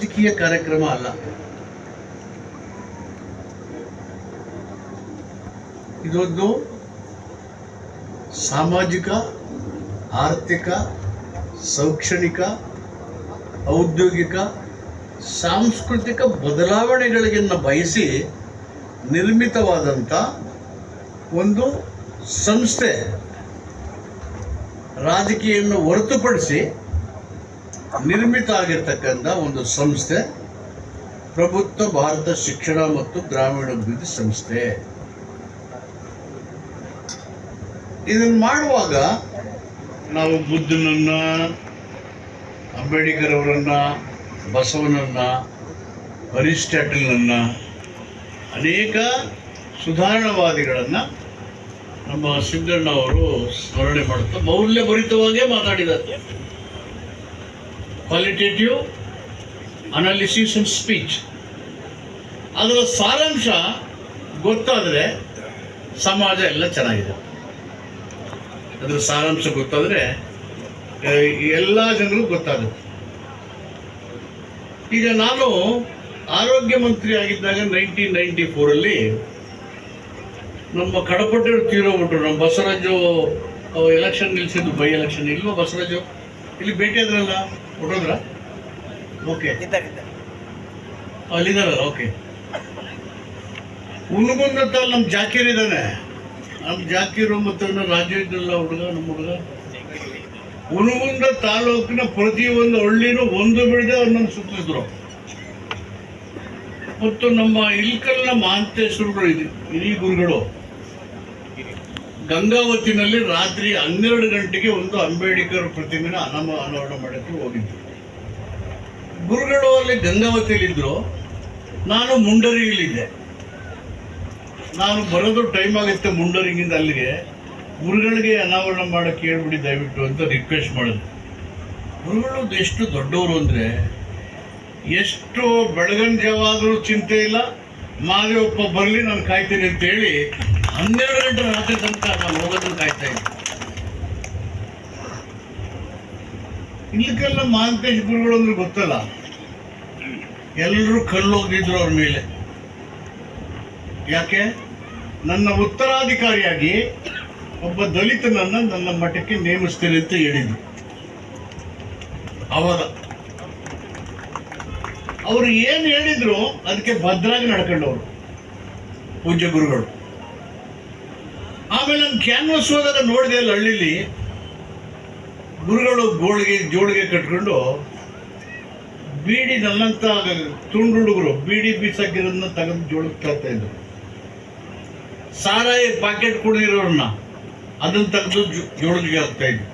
ರಾಜಕೀಯ ಕಾರ್ಯಕ್ರಮ ಅಲ್ಲ. ಇದೊಂದು ಸಾಮಾಜಿಕ, ಆರ್ಥಿಕ, ಶೈಕ್ಷಣಿಕ, ಔದ್ಯೋಗಿಕ, ಸಾಂಸ್ಕೃತಿಕ ಬದಲಾವಣೆಗಳಿಗೆನ್ನ ಬಯಸಿ ನಿರ್ಮಿತವಾದಂಥ ಒಂದು ಸಂಸ್ಥೆ. ರಾಜಕೀಯವನ್ನು ಹೊರತುಪಡಿಸಿ ನಿರ್ಮಿತ ಆಗಿರ್ತಕ್ಕಂಥ ಒಂದು ಸಂಸ್ಥೆ ಪ್ರಬುದ್ಧ ಭಾರತ ಶಿಕ್ಷಣ ಮತ್ತು ಗ್ರಾಮೀಣಾಭಿವೃದ್ಧಿ ಸಂಸ್ಥೆ. ಇದನ್ನು ಮಾಡುವಾಗ ನಾವು ಬುದ್ಧನನ್ನ, ಅಂಬೇಡ್ಕರ್ ಅವರನ್ನ, ಬಸವನನ್ನ, ಅರಿಸ್ಟಾಟಲ್ನನ್ನ, ಅನೇಕ ಸುಧಾರಣವಾದಿಗಳನ್ನು ನಮ್ಮ ಸಿದ್ದಣ್ಣ ಅವರು ಸ್ಮರಣೆ ಮಾಡುತ್ತಾ ಮೌಲ್ಯಭರಿತವಾಗಿಯೇ ಮಾತಾಡಿದ್ದಾರೆ. Qualitative analysis and speech. ಅದರ ಸಾರಾಂಶ ಗೊತ್ತಾದರೆ ಸಮಾಜ ಎಲ್ಲ ಚೆನ್ನಾಗಿದೆ. ಅದರ ಸಾರಾಂಶ ಗೊತ್ತಾದರೆ ಎಲ್ಲ ಜನರಿಗೂ ಗೊತ್ತಾಗುತ್ತೆ. ಈಗ ನಾನು ಆರೋಗ್ಯ ಮಂತ್ರಿ ಆಗಿದ್ದಾಗ 1994 ನಮ್ಮ ಕಡಪಟ್ಟರು ತೀರೋಗ್ಬಿಟ್ರು. ನಮ್ಮ ಬಸವರಾಜು ಎಲೆಕ್ಷನ್ ನಿಲ್ಸಿದ್ದು, ಬೈ ಎಲೆಕ್ಷನ್. ಇಲ್ವ ಬಸವರಾಜು? ಇಲ್ಲಿ ಭೇಟಿ ಆದ್ರಲ್ಲ, ಹೊಟ್ಟೋದ್ರ? ಓಕೆ, ಅಲ್ಲಿದ್ದಾರಲ್ಲ. ಓಕೆ. ಹುಣಗುಂದ ನಮ್ಮ ಜಾಕೀರ್ ಇದ್ದಾನೆ. ನಮ್ಮ ಜಾಕೀರು ಮತ್ತು ರಾಜು ಇದ್ದಲ್ಲ ಹುಡುಗ, ನಮ್ಮ ಹುಡುಗ. ಹುಣಗುಂದ ತಾಲೂಕಿನ ಪ್ರತಿಯೊಂದು ಹಳ್ಳಿನೂ ಒಂದು ಬಿಡದೆ ಅವ್ರನ್ನ ಸುತ್ತಿದ್ರು. ಮತ್ತು ನಮ್ಮ ಇಲ್ಕಲ್ನ ಮಹಾಂತೇಶ್ವರಗಳು ಹಿರಿಯ ಗುರುಗಳು ಗಂಗಾವತಿನಲ್ಲಿ ರಾತ್ರಿ 12 ಗಂಟೆಗೆ ಒಂದು ಅಂಬೇಡ್ಕರ್ ಪ್ರತಿಮೆನ ಅನಾವರಣ ಮಾಡೋಕ್ಕೆ ಹೋಗಿದ್ದರು. ಗುರುಗಳು ಅಲ್ಲಿ ಗಂಗಾವತಿಯಲ್ಲಿದ್ದರು, ನಾನು ಮುಂಡರಿಯಲ್ಲಿದ್ದೆ. ನಾನು ಬರೋದು ಟೈಮ್ ಆಗುತ್ತೆ ಮುಂಡರಿಂಗಿಂದ ಅಲ್ಲಿಗೆ. ಗುರುಗಳಿಗೆ ಅನಾವರಣ ಮಾಡೋಕ್ಕೆ ಹೇಳ್ಬಿಡಿ ದಯವಿಟ್ಟು ಅಂತ ರಿಕ್ವೆಸ್ಟ್ ಮಾಡಿದ್ರು. ಗುರುಗಳು ಎಷ್ಟು ದೊಡ್ಡವರು ಅಂದರೆ, ಎಷ್ಟು ಬೆಳಗನ ಜಾವಾದರೂ ಚಿಂತೆ ಇಲ್ಲ, ಮಾದೇವಪ್ಪ ಬರಲಿ ನಾನು ಕಾಯ್ತೀನಿ ಅಂತೇಳಿ 12 ಗಂಟೆ ರಾತ್ರಿ ತನಕ ನಾನು ಹೋಗೋದನ್ನು ಕಾಯ್ತಾ ಇದ್ದೆ. ಇಲ್ಲಕ್ಕೆಲ್ಲ ಮಹಾಂತೇಶ್ ಗುರುಗಳು ಅಂದ್ರೆ ಗೊತ್ತಲ್ಲ, ಎಲ್ಲರೂ ಕಲ್ಲೋಗಿದ್ರು ಅವ್ರ ಮೇಲೆ. ಯಾಕೆ? ನನ್ನ ಉತ್ತರಾಧಿಕಾರಿಯಾಗಿ ಒಬ್ಬ ದಲಿತನನ್ನು ನನ್ನ ಮಠಕ್ಕೆ ನೇಮಿಸ್ತೀನಿ ಅಂತ ಹೇಳಿದ್ರು. ಅವಾಗ ಅವರು ಏನು ಹೇಳಿದ್ರು ಅದಕ್ಕೆ ಭದ್ರಾಗಿ ನಡ್ಕೊಂಡವರು ಪೂಜ್ಯ ಗುರುಗಳು. ಆಮೇಲೆ ನಾನು ಕ್ಯಾನ್ವಸ್ ಹೋದಾಗ ನೋಡಿದೆ ಅಲ್ಲಿ ಹಳ್ಳಿಲಿ ಗುರುಗಳು ಜೋಳಿಗೆ ಕಟ್ಕೊಂಡು ಬೀಡಿ, ನನ್ನಂತ ತುಂಡು ಹುಡುಗರು ಬೀಡಿ ಬೀಸಾಕಿರೋದನ್ನ ತೆಗೆದು ಜೋಳಕ್ಕೆ ತರ್ತಾ ಇದ್ರು. ಸಾರಾಯಿ ಪ್ಯಾಕೆಟ್ ಕುಡಿದಿರೋರನ್ನ ಅದನ್ನು ತೆಗೆದು ಜೋಳಿಗೆ ಹಾಕ್ತಾ ಇದ್ರು.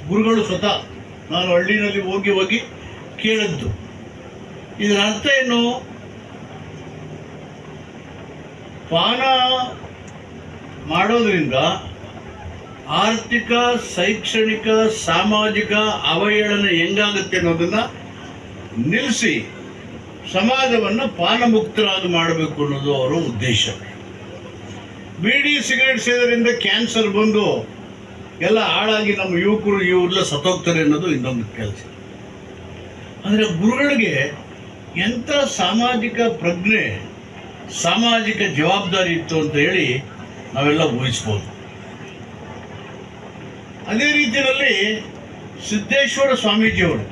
ಗುರುಗಳು ಸ್ವತಃ ನಾನು ಹಳ್ಳಿನಲ್ಲಿ ಹೋಗಿ ಕೇಳಿದ್ದು. ಇದರ ಅರ್ಥ ಏನು? ಪಾನ ಮಾಡೋದ್ರಿಂದ ಆರ್ಥಿಕ, ಶೈಕ್ಷಣಿಕ, ಸಾಮಾಜಿಕ ಅವಹೇಳನ ಹೆಂಗಾಗುತ್ತೆ ಅನ್ನೋದನ್ನ ನಿಲ್ಲಿಸಿ ಸಮಾಜವನ್ನು ಪಾನಮುಕ್ತರಾಗಿ ಮಾಡಬೇಕು ಅನ್ನೋದು ಅವರ ಉದ್ದೇಶ. ಬೀಡಿ ಸಿಗರೇಟ್ ಸೇದರಿಂದ ಕ್ಯಾನ್ಸರ್ ಬಂದು ಎಲ್ಲ ಹಾಳಾಗಿ ನಮ್ಮ ಯುವಕರು ಇವರೆಲ್ಲ ಸತ್ತೋಗ್ತಾರೆ ಅನ್ನೋದು ಇನ್ನೊಂದು ಕೆಲಸ. ಅಂದರೆ ಗುರುಗಳಿಗೆ ಎಂಥ ಸಾಮಾಜಿಕ ಪ್ರಜ್ಞೆ, ಸಾಮಾಜಿಕ ಜವಾಬ್ದಾರಿ ಇತ್ತು ಅಂತ ಹೇಳಿ ನಾವೆಲ್ಲ ಊಹಿಸ್ಬೋದು. ಅದೇ ರೀತಿಯಲ್ಲಿ ಸಿದ್ದೇಶ್ವರ ಸ್ವಾಮೀಜಿಯವರು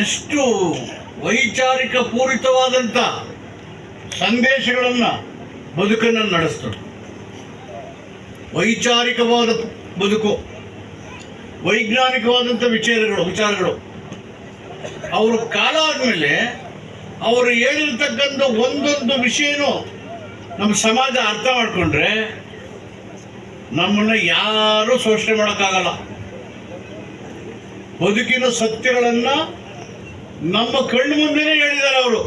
ಎಷ್ಟು ವೈಚಾರಿಕ ಪೂರಿತವಾದಂಥ ಸಂದೇಶಗಳನ್ನು ಬದುಕನ್ನು ನಡೆಸ್ತಾರೆ. ವೈಚಾರಿಕವಾದ ಬದುಕು, ವೈಜ್ಞಾನಿಕವಾದಂಥ ವಿಚಾರಗಳು. ಅವರು ಕಾಲ ಆದಮೇಲೆ ಅವರು ಹೇಳಿರ್ತಕ್ಕಂಥ ಒಂದೊಂದು ವಿಷಯನೂ ನಮ್ಮ ಸಮಾಜ ಅರ್ಥ ಮಾಡಿಕೊಂಡ್ರೆ ನಮ್ಮನ್ನು ಯಾರೂ ಶೋಷಣೆ ಮಾಡೋಕ್ಕಾಗಲ್ಲ. ಬದುಕಿನ ಸತ್ಯಗಳನ್ನು ನಮ್ಮ ಕಣ್ಣು ಮುಂದೆನೇ ಹೇಳಿದ್ದಾರೆ ಅವರು.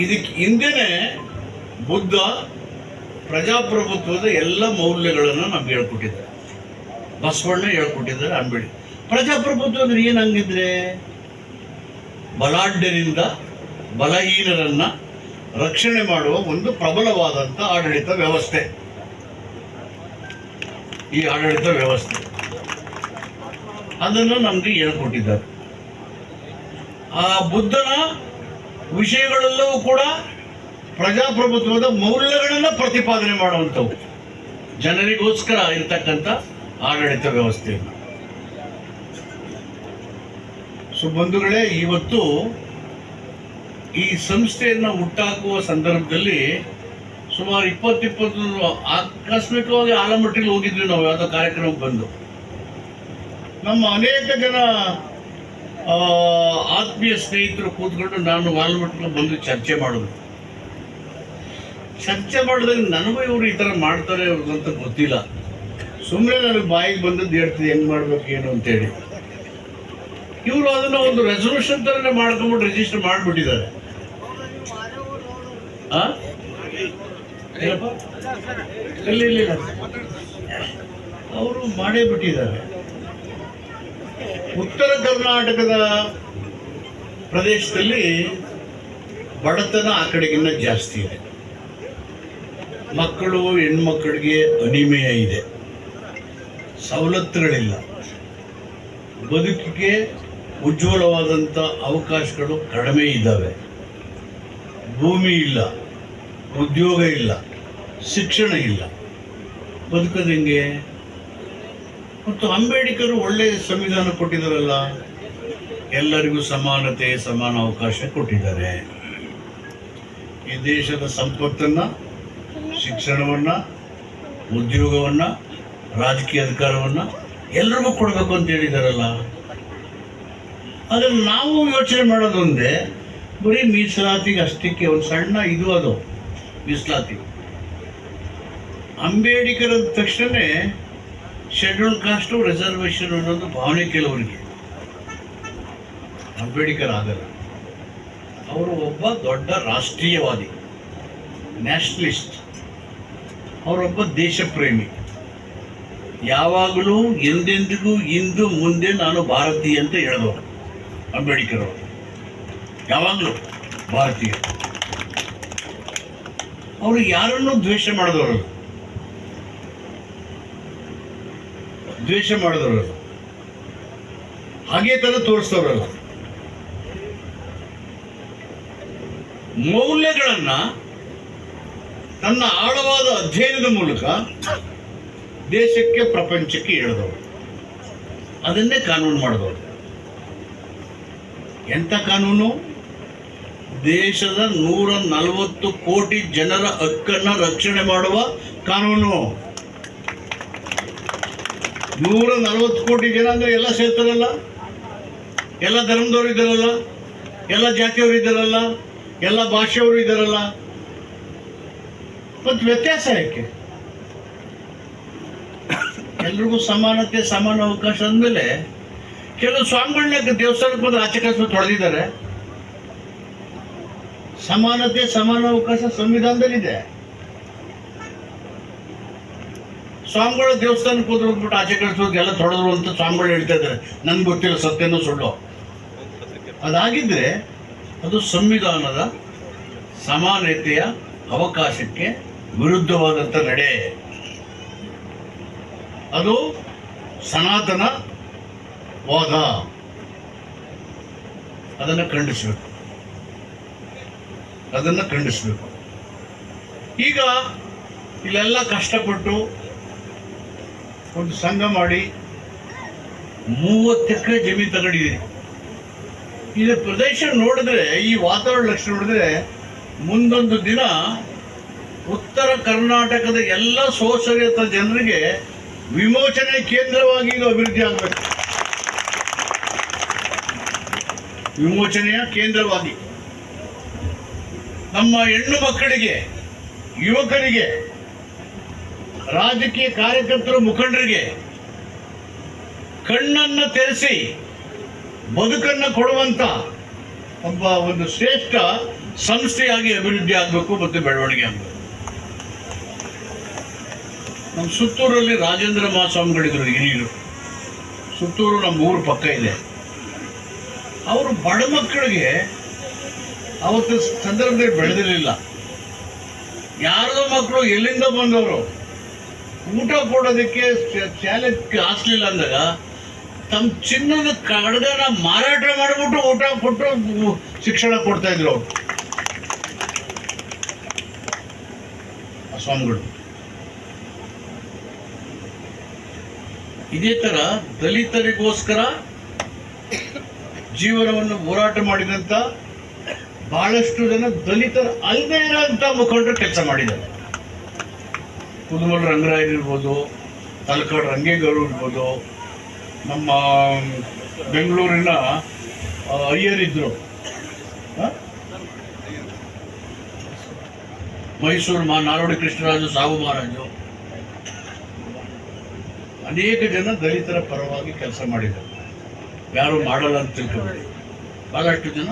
ಇದಕ್ಕೆ ಹಿಂದೆನೇ ಬುದ್ಧ ಪ್ರಜಾಪ್ರಭುತ್ವದ ಎಲ್ಲ ಮೌಲ್ಯಗಳನ್ನು ನಮ್ಗೆ ಹೇಳ್ಕೊಟ್ಟಿದ್ದಾರೆ. ಬಸವಣ್ಣ ಹೇಳ್ಕೊಟ್ಟಿದ್ದಾರೆ, ಅಂಬೇಡ್ಕರ್. ಪ್ರಜಾಪ್ರಭುತ್ವ ಅಂದ್ರೆ ಏನಂಗಿದ್ರೆ, ಬಲಾಢ್ಯರಿಂದ ಬಲಹೀನರನ್ನ ರಕ್ಷಣೆ ಮಾಡುವ ಒಂದು ಪ್ರಬಲವಾದಂಥ ಆಡಳಿತ ವ್ಯವಸ್ಥೆ. ಈ ಆಡಳಿತ ವ್ಯವಸ್ಥೆ ಅದನ್ನು ನಮಗೆ ಹೇಳ್ಕೊಟ್ಟಿದ್ದಾರೆ. ಆ ಬುದ್ಧನ ವಿಷಯಗಳೆಲ್ಲವೂ ಕೂಡ ಪ್ರಜಾಪ್ರಭುತ್ವದ ಮೌಲ್ಯಗಳನ್ನು ಪ್ರತಿಪಾದನೆ ಮಾಡುವಂಥವು, ಜನರಿಗೋಸ್ಕರ ಇರತಕ್ಕಂಥ ಆಡಳಿತ ವ್ಯವಸ್ಥೆಯನ್ನು. ಸೊ ಬಂಧುಗಳೇ, ಇವತ್ತು ಈ ಸಂಸ್ಥೆಯನ್ನು ಹುಟ್ಟಾಕುವ ಸಂದರ್ಭದಲ್ಲಿ ಸುಮಾರು 20 ಆಕಸ್ಮಿಕವಾಗಿ ಆಲಮಟ್ಟಿಗೆ ಹೋಗಿದ್ವಿ ನಾವು. ಯಾವುದೋ ಕಾರ್ಯಕ್ರಮಕ್ಕೆ ಬಂದು ನಮ್ಮ ಅನೇಕ ಜನ ಆತ್ಮೀಯ ಸ್ನೇಹಿತರು ಕೂತ್ಕೊಂಡು ನಾನು ಆಲಮಟ್ಟಿಗೆ ಬಂದು ಚರ್ಚೆ ಮಾಡಿದಾಗ ನನಗೂ ಇವರು ಈ ಥರ ಮಾಡ್ತಾರೆ ಅಂತ ಗೊತ್ತಿಲ್ಲ. ಸುಮ್ಮನೆ ನನಗೆ ಬಾಯಿಗೆ ಬಂದದ್ದು ಹೇಳ್ತಿದ್ದೆ ಹೆಂಗೆ ಮಾಡ್ಬೇಕು ಏನು ಅಂತೇಳಿ. ಇವರು ಅದನ್ನು ಒಂದು ರೆಸಲ್ಯೂಷನ್ ಥರನೇ ಮಾಡ್ಕೊಂಬಿಟ್ಟು ರಿಜಿಸ್ಟರ್ ಮಾಡಿಬಿಟ್ಟಿದ್ದಾರೆ. ಇಲ್ಲ ಅವರು ಮಾಡೇ ಬಿಟ್ಟಿದ್ದಾರೆ. ಉತ್ತರ ಕರ್ನಾಟಕದ ಪ್ರದೇಶದಲ್ಲಿ ಬಡತನ ಆ ಕಡೆಗಿನ್ನ ಜಾಸ್ತಿ ಇದೆ. ಮಕ್ಕಳು ಹೆಣ್ಮಕ್ಕಳಿಗೆ ಅನಿಮೆಯ ಇದೆ, ಸವಲತ್ತುಗಳಿಲ್ಲ, ಬದುಕಿಗೆ ಉಜ್ವಲವಾದಂಥ ಅವಕಾಶಗಳು ಕಡಿಮೆ ಇದ್ದಾವೆ. ಭೂಮಿ ಇಲ್ಲ, ಉದ್ಯೋಗ ಇಲ್ಲ, ಶಿಕ್ಷಣ ಇಲ್ಲ. ಬದುಕೋದು ಹೆಂಗೆ? ಮತ್ತು ಅಂಬೇಡ್ಕರ್ ಒಳ್ಳೆಯ ಸಂವಿಧಾನ ಕೊಟ್ಟಿದ್ದಾರಲ್ಲ, ಎಲ್ಲರಿಗೂ ಸಮಾನತೆ, ಸಮಾನ ಅವಕಾಶ ಕೊಟ್ಟಿದ್ದಾರೆ. ಈ ದೇಶದ ಸಂಪತ್ತನ್ನು, ಶಿಕ್ಷಣವನ್ನು, ಉದ್ಯೋಗವನ್ನು, ರಾಜಕೀಯ ಅಧಿಕಾರವನ್ನು ಎಲ್ರಿಗೂ ಕೊಡಬೇಕು ಅಂತ ಹೇಳಿದಾರಲ್ಲ. ಅದನ್ನು ನಾವು ಯೋಚನೆ ಮಾಡೋದೊಂದೇ, ಬರೀ ಮೀಸಲಾತಿಗೆ ಅಷ್ಟಕ್ಕೆ ಒಂದು ಸಣ್ಣ ಇದು ಅದು ಮೀಸಲಾತಿ. ಅಂಬೇಡ್ಕರ್ ಅಂದ ತಕ್ಷಣ ಶೆಡ್ಯೂಲ್ ಕಾಸ್ಟು, ರಿಸರ್ವೇಷನ್ ಅನ್ನೋದು ಭಾವನೆ ಕೆಲವರಿಗೆ. ಅಂಬೇಡ್ಕರ್ ಆಗಲ್ಲ. ಅವರು ಒಬ್ಬ ದೊಡ್ಡ ರಾಷ್ಟ್ರೀಯವಾದಿ, ನ್ಯಾಷನಲಿಸ್ಟ್. ಅವರೊಬ್ಬ ದೇಶ ಪ್ರೇಮಿ. ಯಾವಾಗಲೂ ಎಂದೆಂದಿಗೂ ಇಂದು ಮುಂದೆ ನಾನು ಭಾರತೀಯ ಅಂತ ಹೇಳಿದವರು ಅಂಬೇಡ್ಕರ್ ಅವರು. ಯಾವಾಗಲೂ ಭಾರತೀಯ. ಅವರು ಯಾರನ್ನೂ ದ್ವೇಷ ಮಾಡಿದವರು, ಹಾಗೆ ತರ ತೋರಿಸ್ತವ್ರಲ್ಲ. ಮೌಲ್ಯಗಳನ್ನ ತನ್ನ ಆಳವಾದ ಅಧ್ಯಯನದ ಮೂಲಕ ದೇಶಕ್ಕೆ, ಪ್ರಪಂಚಕ್ಕೆ ಹೇಳಿದವರು. ಅದನ್ನೇ ಕಾನೂನು ಮಾಡಿದವರು. ಎಂಥ ಕಾನೂನು? ದೇಶದ 140 ಕೋಟಿ ಜನರ ಹಕ್ಕನ್ನು ರಕ್ಷಣೆ ಮಾಡುವ ಕಾನೂನು. 140 ಕೋಟಿ ಜನ ಅಂದರೆ ಎಲ್ಲ ಸೇರ್ತಾರಲ್ಲ, ಎಲ್ಲ ಧರ್ಮದವರು ಇದ್ದಾರಲ್ಲ, ಎಲ್ಲ ಜಾತಿಯವರು ಇದ್ದಾರಲ್ಲ, ಎಲ್ಲ ಭಾಷೆಯವರು ಇದ್ದಾರಲ್ಲ. ಮತ್ತು ವ್ಯತ್ಯಾಸ ಯಾಕೆ? ಎಲ್ರಿಗೂ ಸಮಾನತೆ, ಸಮಾನ ಅವಕಾಶ ಅಂದಮೇಲೆ ಕೆಲವು ಸ್ವಾಮಿಗಳನ್ನ ದೇವಸ್ಥಾನಕ್ಕೆ ಬಂದು ಆಚೆ ಕಳಿಸ್ಬಿಟ್ಟು ತೊಳೆದಿದ್ದಾರೆ. ಸಮಾನತೆ, ಸಮಾನ ಅವಕಾಶ ಸಂವಿಧಾನದಲ್ಲಿದೆ. ಸ್ವಾಮಿಗಳು ದೇವಸ್ಥಾನಕ್ಕೆ ಹೋದ್ಬಿಟ್ಟು ಆಚೆ ಕಳಿಸೋದು ಎಲ್ಲ ತೊಳೆದ್ರು ಅಂತ ಸ್ವಾಮಿಗಳು ಹೇಳ್ತಾ ಇದ್ದಾರೆ. ನನ್ಗೆ ಗೊತ್ತಿಲ್ಲ ಸತ್ಯನೂ ಸುಳ್ಳು. ಅದಾಗಿದ್ರೆ ಅದು ಸಂವಿಧಾನದ ಸಮಾನತೆಯ ಅವಕಾಶಕ್ಕೆ ವಿರುದ್ಧವಾದಂಥ ನಡೆ. ಅದು ಸನಾತನ ವಾದ. ಅದನ್ನು ಖಂಡಿಸಬೇಕು. ಈಗ ಇಲ್ಲೆಲ್ಲ ಕಷ್ಟಪಟ್ಟು ಒಂದು ಸಂಘ ಮಾಡಿ 30 ಎಕರೆ ಜಮೀನು ತಗೊಂಡಿದ್ದೀನಿ. ಇದು ಪ್ರದೇಶ ನೋಡಿದ್ರೆ, ಈ ವಾತಾವರಣ ಲಕ್ಷಣ ನೋಡಿದ್ರೆ, ಮುಂದೊಂದು ದಿನ ಉತ್ತರ ಕರ್ನಾಟಕದ ಎಲ್ಲ ಶೋಷಿತ ಜನರಿಗೆ ವಿಮೋಚನೆ ಕೇಂದ್ರವಾಗಿ ಇದು ಅಭಿವೃದ್ಧಿ ಆಗಬೇಕು. ವಿಮೋಚನೆಯ ಕೇಂದ್ರವಾಗಿ ನಮ್ಮ ಹೆಣ್ಣು ಮಕ್ಕಳಿಗೆ, ಯುವಕರಿಗೆ, ರಾಜಕೀಯ ಕಾರ್ಯಕರ್ತರು, ಮುಖಂಡರಿಗೆ ಕಣ್ಣನ್ನು ತೆರೆಸಿ ಬದುಕನ್ನು ಕೊಡುವಂತ ಒಂದು ಶ್ರೇಷ್ಠ ಸಂಸ್ಥೆಯಾಗಿ ಅಭಿವೃದ್ಧಿ ಆಗಬೇಕು ಮತ್ತು ಬೆಳವಣಿಗೆ ಆಗಬೇಕು. ನಮ್ಮ ಸುತ್ತೂರಲ್ಲಿ ರಾಜೇಂದ್ರ ಮಹಾಸ್ವಾಮಿಗಳಿದ್ರು, ಹಿರಿಯರು. ಸುತ್ತೂರು ನಮ್ಮ ಊರು ಪಕ್ಕ ಇದೆ. ಅವರು ಬಡ ಮಕ್ಕಳಿಗೆ ಅವತ್ತು ಸಂದರ್ಭದಲ್ಲಿ ಬೆಳೆದಿರಲಿಲ್ಲ. ಯಾರೋ ಮಕ್ಕಳು ಎಲ್ಲಿಂದ ಬಂದವರು ಊಟ ಕೊಡೋದಕ್ಕೆ ಶಾಲೆಗೆ ಹಾಸ್ಲಿಲ್ಲ ಅಂದಾಗ ತಮ್ಮ ಚಿನ್ನದ ಕಡಗನ ಮಾರಾಟ ಮಾಡಿಬಿಟ್ಟು ಊಟ ಕೊಟ್ಟು ಶಿಕ್ಷಣ ಕೊಡ್ತಾ ಇದ್ರು ಅವರು ಸ್ವಾಮಿಗಳು. ಇದೇ ತರ ದಲಿತರಿಗೋಸ್ಕರ ಜೀವನವನ್ನು ಹೋರಾಟ ಮಾಡಿದಂತ ಬಹಳಷ್ಟು ಜನ ದಲಿತರ ಅಲ್ಲದೇ ಇರೋಂಥ ಮುಖಂಡರು ಕೆಲಸ ಮಾಡಿದ್ದಾರೆ. ಕುದುಮಲ ರಂಗರಾಯರು ಇರ್ಬೋದು, ತಲಕಾಡು ರಂಗೇಗೌಡರು ಇರ್ಬೋದು, ನಮ್ಮ ಬೆಂಗಳೂರಿನ ಅಯ್ಯರಿದ್ರು, ಮೈಸೂರು ನಾರೋಡಿ ಕೃಷ್ಣರಾಜು, ಸಾವು ಮಹಾರಾಜು, ಅನೇಕ ಜನ ದಲಿತರ ಪರವಾಗಿ ಕೆಲಸ ಮಾಡಿದ್ದಾರೆ. ಯಾರು ಮಾಡಲ್ಲ ಅಂತ ತಿಳ್ಕೊಬೇಡಿ, ಬಹಳಷ್ಟು ಜನ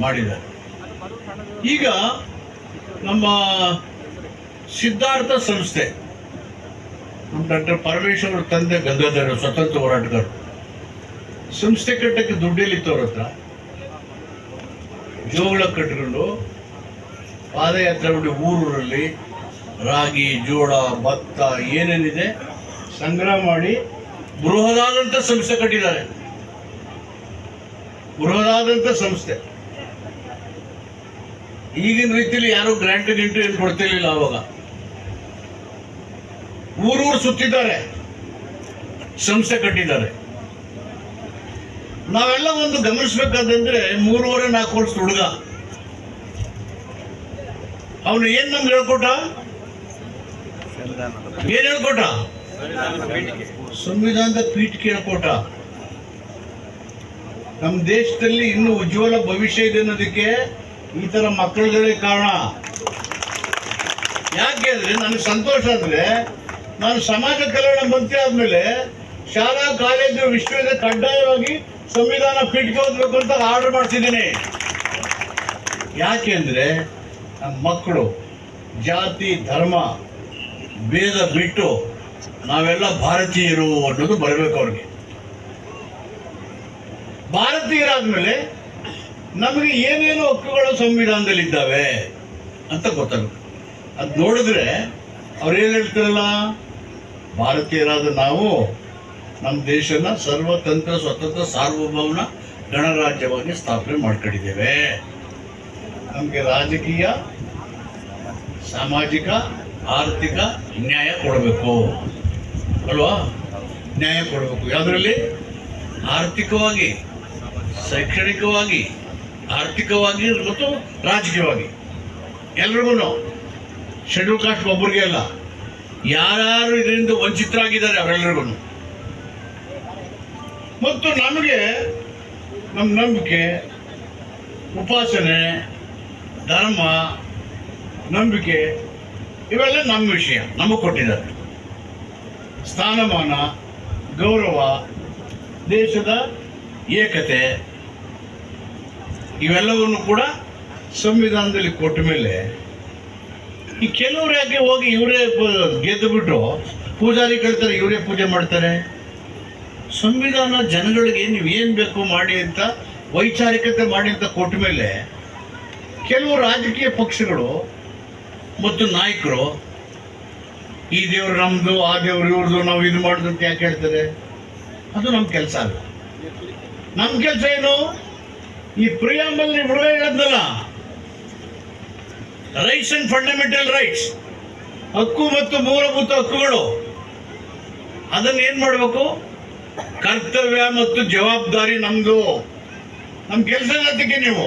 ಮಾಡಿದ್ದಾರೆ. ಈಗ ನಮ್ಮ ಸಿದ್ಧಾರ್ಥ ಸಂಸ್ಥೆ, ನಮ್ಮ ಡಾಕ್ಟರ್ ಪರಮೇಶ್ವರ್ ತಂದೆ ಗಂಗಾಧರ ಸ್ವತಂತ್ರ ಹೋರಾಟಗಾರರು, ಸಂಸ್ಥೆ ಕಟ್ಟಕ್ಕೆ ದುಡ್ಡಿಲ್ಲಿತ್ತು ಅವ್ರ ಹತ್ರ. ಜೋಗಳ ಕಟ್ಕೊಂಡು ಪಾದಯಾತ್ರೆ ಮಾಡಿ ಊರೂರಲ್ಲಿ ರಾಗಿ, ಜೋಳ, ಭತ್ತ ಏನೇನಿದೆ ಸಂಗ್ರಹ ಮಾಡಿ ಬೃಹದಾದಂಥ ಸಂಸ್ಥೆ ಕಟ್ಟಿದ್ದಾರೆ. ಬೃಹದಾದಂಥ ಸಂಸ್ಥೆ. ಈಗಿನ ರೀತಿಯಲ್ಲಿ ಯಾರು ಗ್ರಾಂಟ್ ಗಿಂಟು ಏನು ಕೊಡ್ತಿರ್ಲಿಲ್ಲ. ಅವಾಗ ಊರೂರು ಸುತ್ತಿದ್ದಾರೆ, ಸಂಸ್ಥೆ ಕಟ್ಟಿದ್ದಾರೆ. ನಾವೆಲ್ಲ ಒಂದು ಗಮನಿಸ್ಬೇಕಾದಂದ್ರೆ 3.5-4 ವರ್ಷದ ಹುಡುಗ ಅವನು ಏನ್ ನಮ್ಗೆ ಹೇಳ್ಕೊಟ್ಟ? ಏನ್ ಹೇಳ್ಕೊಟ್ಟ? ಸಂವಿಧಾನದ ಪೀಠಿಕೆ ಹೇಳ್ಕೊಟ್ಟ. ನಮ್ಮ ದೇಶದಲ್ಲಿ ಇನ್ನೂ ಉಜ್ವಲ ಭವಿಷ್ಯ ಇದೆ ಅನ್ನೋದಕ್ಕೆ ಈ ತರ ಮಕ್ಕಳುಗಳೇ ಕಾರಣ. ಯಾಕೆ ಅಂದ್ರೆ ನನಗೆ ಸಂತೋಷ ಅಂದ್ರೆ, ನಾನು ಸಮಾಜ ಕಲ್ಯಾಣ ಮಂತ್ರಿ ಆದ್ಮೇಲೆ ಶಾಲಾ ಕಾಲೇಜು ವಿಶ್ವವಿದ್ಯಾಲಯ ಕಡ್ಡಾಯವಾಗಿ ಸಂವಿಧಾನ ಪೀಠಿಕೆ ಓದಬೇಕು ಅಂತ ಆರ್ಡರ್ ಮಾಡ್ತಿದ್ದೀನಿ. ಯಾಕೆ ಅಂದ್ರೆ ನಮ್ಮ ಮಕ್ಕಳು ಜಾತಿ ಧರ್ಮ ಭೇದ ಬಿಟ್ಟು ನಾವೆಲ್ಲ ಭಾರತೀಯರು ಅನ್ನೋದು ಬರಬೇಕು ಅವ್ರಿಗೆ. ಭಾರತೀಯರಾದ್ಮೇಲೆ ನಮಗೆ ಏನೇನು ಹಕ್ಕುಗಳು ಸಂವಿಧಾನದಲ್ಲಿದ್ದಾವೆ ಅಂತ ಗೊತ್ತಾಗುತ್ತೆ. ಅದು ನೋಡಿದ್ರೆ ಅವ್ರೇನು ಹೇಳ್ತಾರಲ್ಲ, ಭಾರತೀಯರಾದ ನಾವು ನಮ್ಮ ದೇಶನ ಸರ್ವತಂತ್ರ ಸ್ವತಂತ್ರ ಸಾರ್ವಭೌಮ ಗಣರಾಜ್ಯವಾಗಿ ಸ್ಥಾಪನೆ ಮಾಡ್ಕೊಂಡಿದ್ದೇವೆ. ನಮಗೆ ರಾಜಕೀಯ, ಸಾಮಾಜಿಕ, ಆರ್ಥಿಕ ನ್ಯಾಯ ಕೊಡಬೇಕು ಅಲ್ವಾ? ನ್ಯಾಯ ಕೊಡಬೇಕು. ಯಾವುದರಲ್ಲಿ? ಆರ್ಥಿಕವಾಗಿ, ಶೈಕ್ಷಣಿಕವಾಗಿ, ಆರ್ಥಿಕವಾಗಿ ಮತ್ತು ರಾಜಕೀಯವಾಗಿ ಎಲ್ರಿಗೂ. ಶೆಡ್ಯೂಲ್ ಕಾಸ್ಟ್ ಒಬ್ಬರಿಗೆ ಅಲ್ಲ, ಯಾರು ಇದರಿಂದ ವಂಚಿತರಾಗಿದ್ದಾರೆ ಅವರೆಲ್ಲರಿಗೂ. ಮತ್ತು ನಮಗೆ ನಮ್ಮ ನಂಬಿಕೆ, ಉಪಾಸನೆ, ಧರ್ಮ, ನಂಬಿಕೆ ಇವೆಲ್ಲ ನಮ್ಮ ವಿಷಯ, ನಮಗೆ ಕೊಟ್ಟಿದ್ದಾರೆ. ಸ್ಥಾನಮಾನ, ಗೌರವ, ದೇಶದ ಏಕತೆ ಇವೆಲ್ಲವನ್ನು ಕೂಡ ಸಂವಿಧಾನದಲ್ಲಿ ಕೊಟ್ಟ ಮೇಲೆ ಈ ಕೆಲವರು ಯಾಕೆ ಹೋಗಿ ಇವರೇ ಗೆದ್ದು ಬಿಟ್ಟು ಪೂಜಾರಿ ಕಳ್ತಾರೆ, ಇವರೇ ಪೂಜೆ ಮಾಡ್ತಾರೆ? ಸಂವಿಧಾನ ಜನಗಳಿಗೆ ನೀವು ಏನು ಬೇಕು ಮಾಡಿ ಅಂತ ವೈಚಾರಿಕತೆ ಮಾಡಿ ಅಂತ ಕೊಟ್ಟ ಮೇಲೆ ಕೆಲವು ರಾಜಕೀಯ ಪಕ್ಷಗಳು ಮತ್ತು ನಾಯಕರು ಈ ದೇವರು ನಮ್ಮದು, ಆ ದೇವರು ಇವ್ರದ್ದು, ನಾವು ಇದು ಮಾಡೋದು ಅಂತ ಯಾಕೆ ಹೇಳ್ತಾರೆ? ಅದು ನಮ್ಮ ಕೆಲಸ ಅಲ್ಲ. ನಮ್ಮ ಕೆಲಸ ಏನು? ಈ ಪ್ರಿಯಾಂಬಲ್ ಹುಡುಗ ಹೇಳಿದ್ನಲ್ಲ, ರೈಟ್ಸ್ ಅಂಡ್ ಫಂಡಮೆಂಟಲ್ ರೈಟ್ಸ್, ಹಕ್ಕು ಮತ್ತು ಮೂಲಭೂತ ಹಕ್ಕುಗಳು, ಅದನ್ನು ಏನು ಮಾಡಬೇಕು? ಕರ್ತವ್ಯ ಮತ್ತು ಜವಾಬ್ದಾರಿ ನಮ್ಮದು. ನಮ್ಮ ಕೆಲಸ ಜೊತೆಗೆ ನೀವು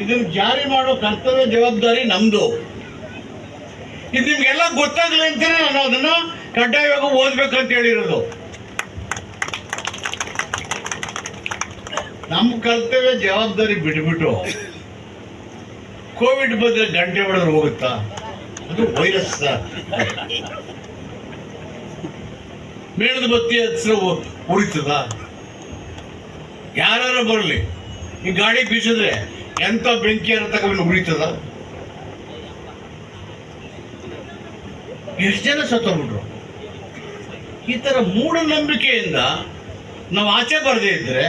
ಇದನ್ನು ಜಾರಿ ಮಾಡೋ ಕರ್ತವ್ಯ ಜವಾಬ್ದಾರಿ ನಮ್ಮದು. ಇದು ನಿಮ್ಗೆಲ್ಲ ಗೊತ್ತಾಗಲಿ ಅಂತಲೇ ನಾನು ಅದನ್ನು ಕಡ್ಡಾಯವಾಗಿ ಓದ್ಬೇಕಂತ ಹೇಳಿರೋದು. ನಮ್ಮ ಕರ್ತವ್ಯ ಜವಾಬ್ದಾರಿ ಬಿಟ್ಬಿಟ್ಟು ಕೋವಿಡ್ ಬಂದ್ರೆ ಗಂಟೆ ಹೊಡೆದ್ರೆ ಹೋಗುತ್ತಾ? ಅದು ವೈರಸ್. ಮೇಣದ ಬತ್ತಿ ಹತ್ರ ಉರಿತದ? ಯಾರು ಬರಲಿ, ಈ ಗಾಡಿ ಬೀಸಿದ್ರೆ ಎಂತ ಬೆಂಕಿಯಾರ ತಗೊಂಡು ಉರಿತದ? ಎಷ್ಟು ಜನ ಸತ್ತೋಗ್ಬಿಟ್ರು? ಈ ತರ ಮೂಢನಂಬಿಕೆಯಿಂದ ನಾವು ಆಚೆ ಬರದೇ ಇದ್ರೆ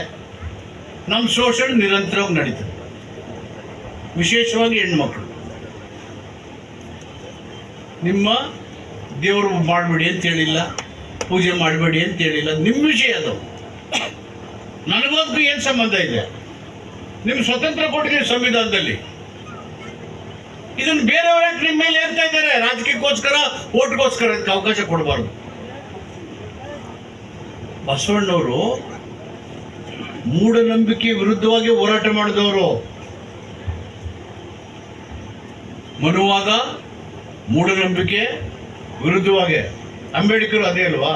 ನಮ್ಮ ಶೋಷಣೆ ನಿರಂತರವಾಗಿ ನಡೀತದೆ. ವಿಶೇಷವಾಗಿ ಹೆಣ್ಮಕ್ಳು. ನಿಮ್ಮ ದೇವರು ಮಾಡಬೇಡಿ ಅಂತ ಹೇಳಿಲ್ಲ, ಪೂಜೆ ಮಾಡಬೇಡಿ ಅಂತ ಹೇಳಿಲ್ಲ, ನಿಮ್ಮ ವಿಷಯ ಅದು. ನನಗೋದಕ್ಕೂ ಏನು ಸಂಬಂಧ ಇದೆ? ನಿಮ್ಮ ಸ್ವತಂತ್ರ ಕೊಟ್ಟಿದ್ದೀವಿ ಸಂವಿಧಾನದಲ್ಲಿ. ಇದನ್ನು ಬೇರೆಯವರ ನಿಮ್ಮ ಮೇಲೆ ಹೇಳ್ತಾ ಇದ್ದಾರೆ, ರಾಜಕೀಯಕ್ಕೋಸ್ಕರ, ಓಟ್ಗೋಸ್ಕರ. ಅದಕ್ಕೆ ಅವಕಾಶ ಕೊಡಬಾರ್ದು. ಬಸವಣ್ಣವರು ಮೂಢನಂಬಿಕೆ ವಿರುದ್ಧವಾಗಿ ಹೋರಾಟ ಮಾಡಿದವರು. ಮನುವಾದ ಮೂಢನಂಬಿಕೆ ವಿರುದ್ಧವಾಗಿ. ಅಂಬೇಡ್ಕರ್ ಅದೇ ಅಲ್ವಾ?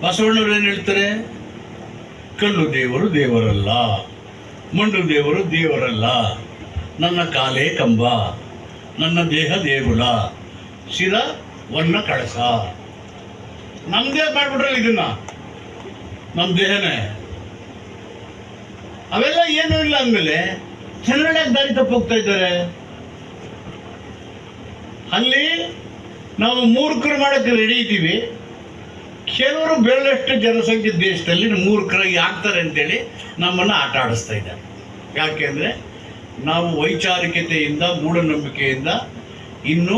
ಬಸವಣ್ಣವ್ರು ಏನು ಹೇಳ್ತಾರೆ? ಕಲ್ಲು ದೇವರು ದೇವರಲ್ಲ, ಮಣ್ಣು ದೇವರು ದೇವರಲ್ಲ, ನನ್ನ ಕಾಲೇ ಕಂಬ, ನನ್ನ ದೇಹ ದೇಗುಲ, ಶಿರ ವನ್ನ ಕಳಸ. ನಮ್ದೇ ಮಾಡ್ಬಿಟ್ರಲ್ಲ ಇದನ್ನ, ನಮ್ಮ ದೇಹನೇ. ಅವೆಲ್ಲ ಏನೂ ಇಲ್ಲ ಅಂದಮೇಲೆ ಜನಗಳಾಗಿ ದಾರಿ ತಪ್ಪೋಗ್ತಾ ಇದ್ದಾರೆ. ಅಲ್ಲಿ ನಾವು ಮೂರ್ಖರು ಮಾಡೋಕ್ಕೆ ರೆಡಿ ಇದ್ದೀವಿ. ಕೆಲವರು ಬೆರಳಷ್ಟು ಜನಸಂಖ್ಯೆ ದೇಶದಲ್ಲಿ ಮೂರ್ಖರಾಗಿ ಆಗ್ತಾರೆ ಅಂತೇಳಿ ನಮ್ಮನ್ನು ಆಟ ಆಡಿಸ್ತಾ ಇದ್ದಾರೆ. ಯಾಕೆಂದರೆ ನಾವು ವೈಚಾರಿಕತೆಯಿಂದ, ಮೂಢನಂಬಿಕೆಯಿಂದ ಇನ್ನೂ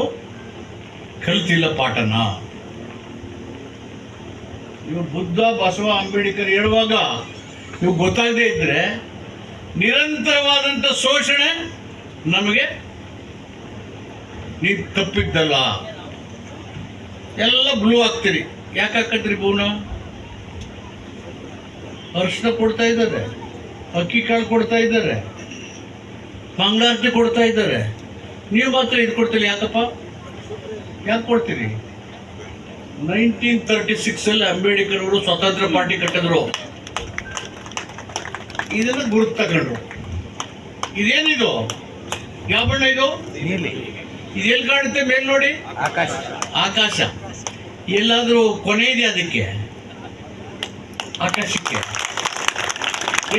ಕಲಿತಿಲ್ಲ ಪಾಠನ. ನೀವು ಬುದ್ಧ, ಬಸವ, ಅಂಬೇಡ್ಕರ್ ಹೇಳುವಾಗ ನೀವು ಗೊತ್ತಾಗದೇ ಇದ್ದರೆ ನಿರಂತರವಾದಂಥ ಶೋಷಣೆ ನಮಗೆ ನೀವು ತಪ್ಪಿದ್ದಲ್ಲ. ಎಲ್ಲ ಬ್ಲೂ ಆಗ್ತೀರಿ. ಯಾಕೆ ಹಾಕತ್ರಿ ಬೂನ? ಅರಿಶಿನ ಕೊಡ್ತಾ ಇದ್ದಾರೆ, ಅಕ್ಕಿ ಕಾಳು ಕೊಡ್ತಾ ಇದ್ದಾರೆ, ಮಂಗಳಾರತಿ ಕೊಡ್ತಾ ಇದ್ದಾರೆ. ನೀವು ಮಾತ್ರ ಇದು ಕೊಡ್ತೀರಿ. ಯಾಕಪ್ಪ? ಯಾಕೆ ಕೊಡ್ತೀರಿ? 1936 ಅಂಬೇಡ್ಕರ್ ಅವರು ಸ್ವತಂತ್ರ ಪಾರ್ಟಿ ಕಟ್ಟಿದ್ರು. ಇದನ್ನು ಗುರುತು ತಗೊಂಡ್ರು. ಇದೇನಿದು? ಯಾವ ಬಣ್ಣ ಇದು? ಇದೆಲ್ಲಿ ಕಾಣುತ್ತೆ? ಮೇಲ್ ನೋಡಿ, ಆಕಾಶ. ಆಕಾಶ ಎಲ್ಲಾದರೂ ಕೊನೆ ಇದೆಯಾ ಅದಕ್ಕೆ? ಆಕಾಶಕ್ಕೆ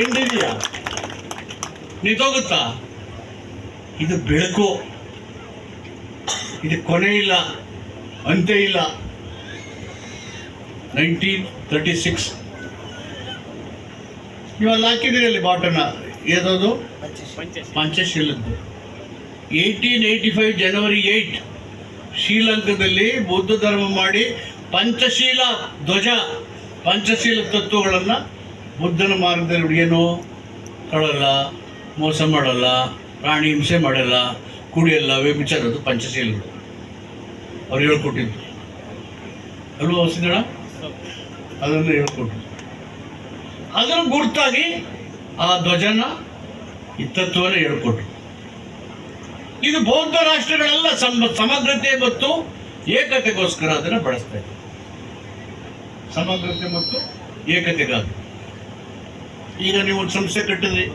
ಎಂದಿದೆಯಾ? ನಿಂತೋಗುತ್ತಾ? ಇದು ಬೆಳಕು. ಇದು ಕೊನೆ ಇಲ್ಲ, ಅಂತ್ಯ ಇಲ್ಲ. 1936 ನೀವು ಅಲ್ಲಿ ಹಾಕಿದ್ದೀರಿ ಅಲ್ಲಿ ಬಾಟನ್ನ. ಏದದು? ಪಂಚಶೀಲದ್ದು. 1885 ಜನವರಿ 8 ಶ್ರೀಲಂಕಾದಲ್ಲಿ ಬೌದ್ಧ ಧರ್ಮ ಮಾಡಿ ಪಂಚಶೀಲ ಧ್ವಜ, ಪಂಚಶೀಲ ತತ್ವಗಳನ್ನು ಬುದ್ಧನ ಮಾರ್ಗದಲ್ಲಿ ಏನು ಕಳಲ್ಲ, ಮೋಸ ಮಾಡಲ್ಲ, ಪ್ರಾಣಿ ಹಿಂಸೆ ಮಾಡಲ್ಲ, ಕುಡಿಯಲ್ಲ, ವ್ಯಭಿಚಾರದು ಪಂಚಶೀಲಗಳು ಅವ್ರು ಹೇಳ್ಕೊಟ್ಟಿದ್ದು ಅಲ್ವಾ ವಸುಂಧರ? ಅದನ್ನು ಹೇಳ್ಕೊಟ್ಟು ಅದನ್ನು ಗುರುತಾಗಿ ಆ ಧ್ವಜನ, ಈ ತತ್ವನ ಹೇಳ್ಕೊಟ್ರು. ಇದು ಬೌದ್ಧ ರಾಷ್ಟ್ರಗಳೆಲ್ಲ ಸಮಗ್ರತೆ ಮತ್ತು ಏಕತೆಗೋಸ್ಕರ ಅದನ್ನು ಬಳಸ್ತಾ ಇದೆ. ಸಮಗ್ರತೆ ಮತ್ತು ಏಕತೆಗಾಗಿ. ಈಗ ನೀವು ಒಂದು ಸಂಸ್ಥೆ ಕಟ್ಟಿದ್ರಿ.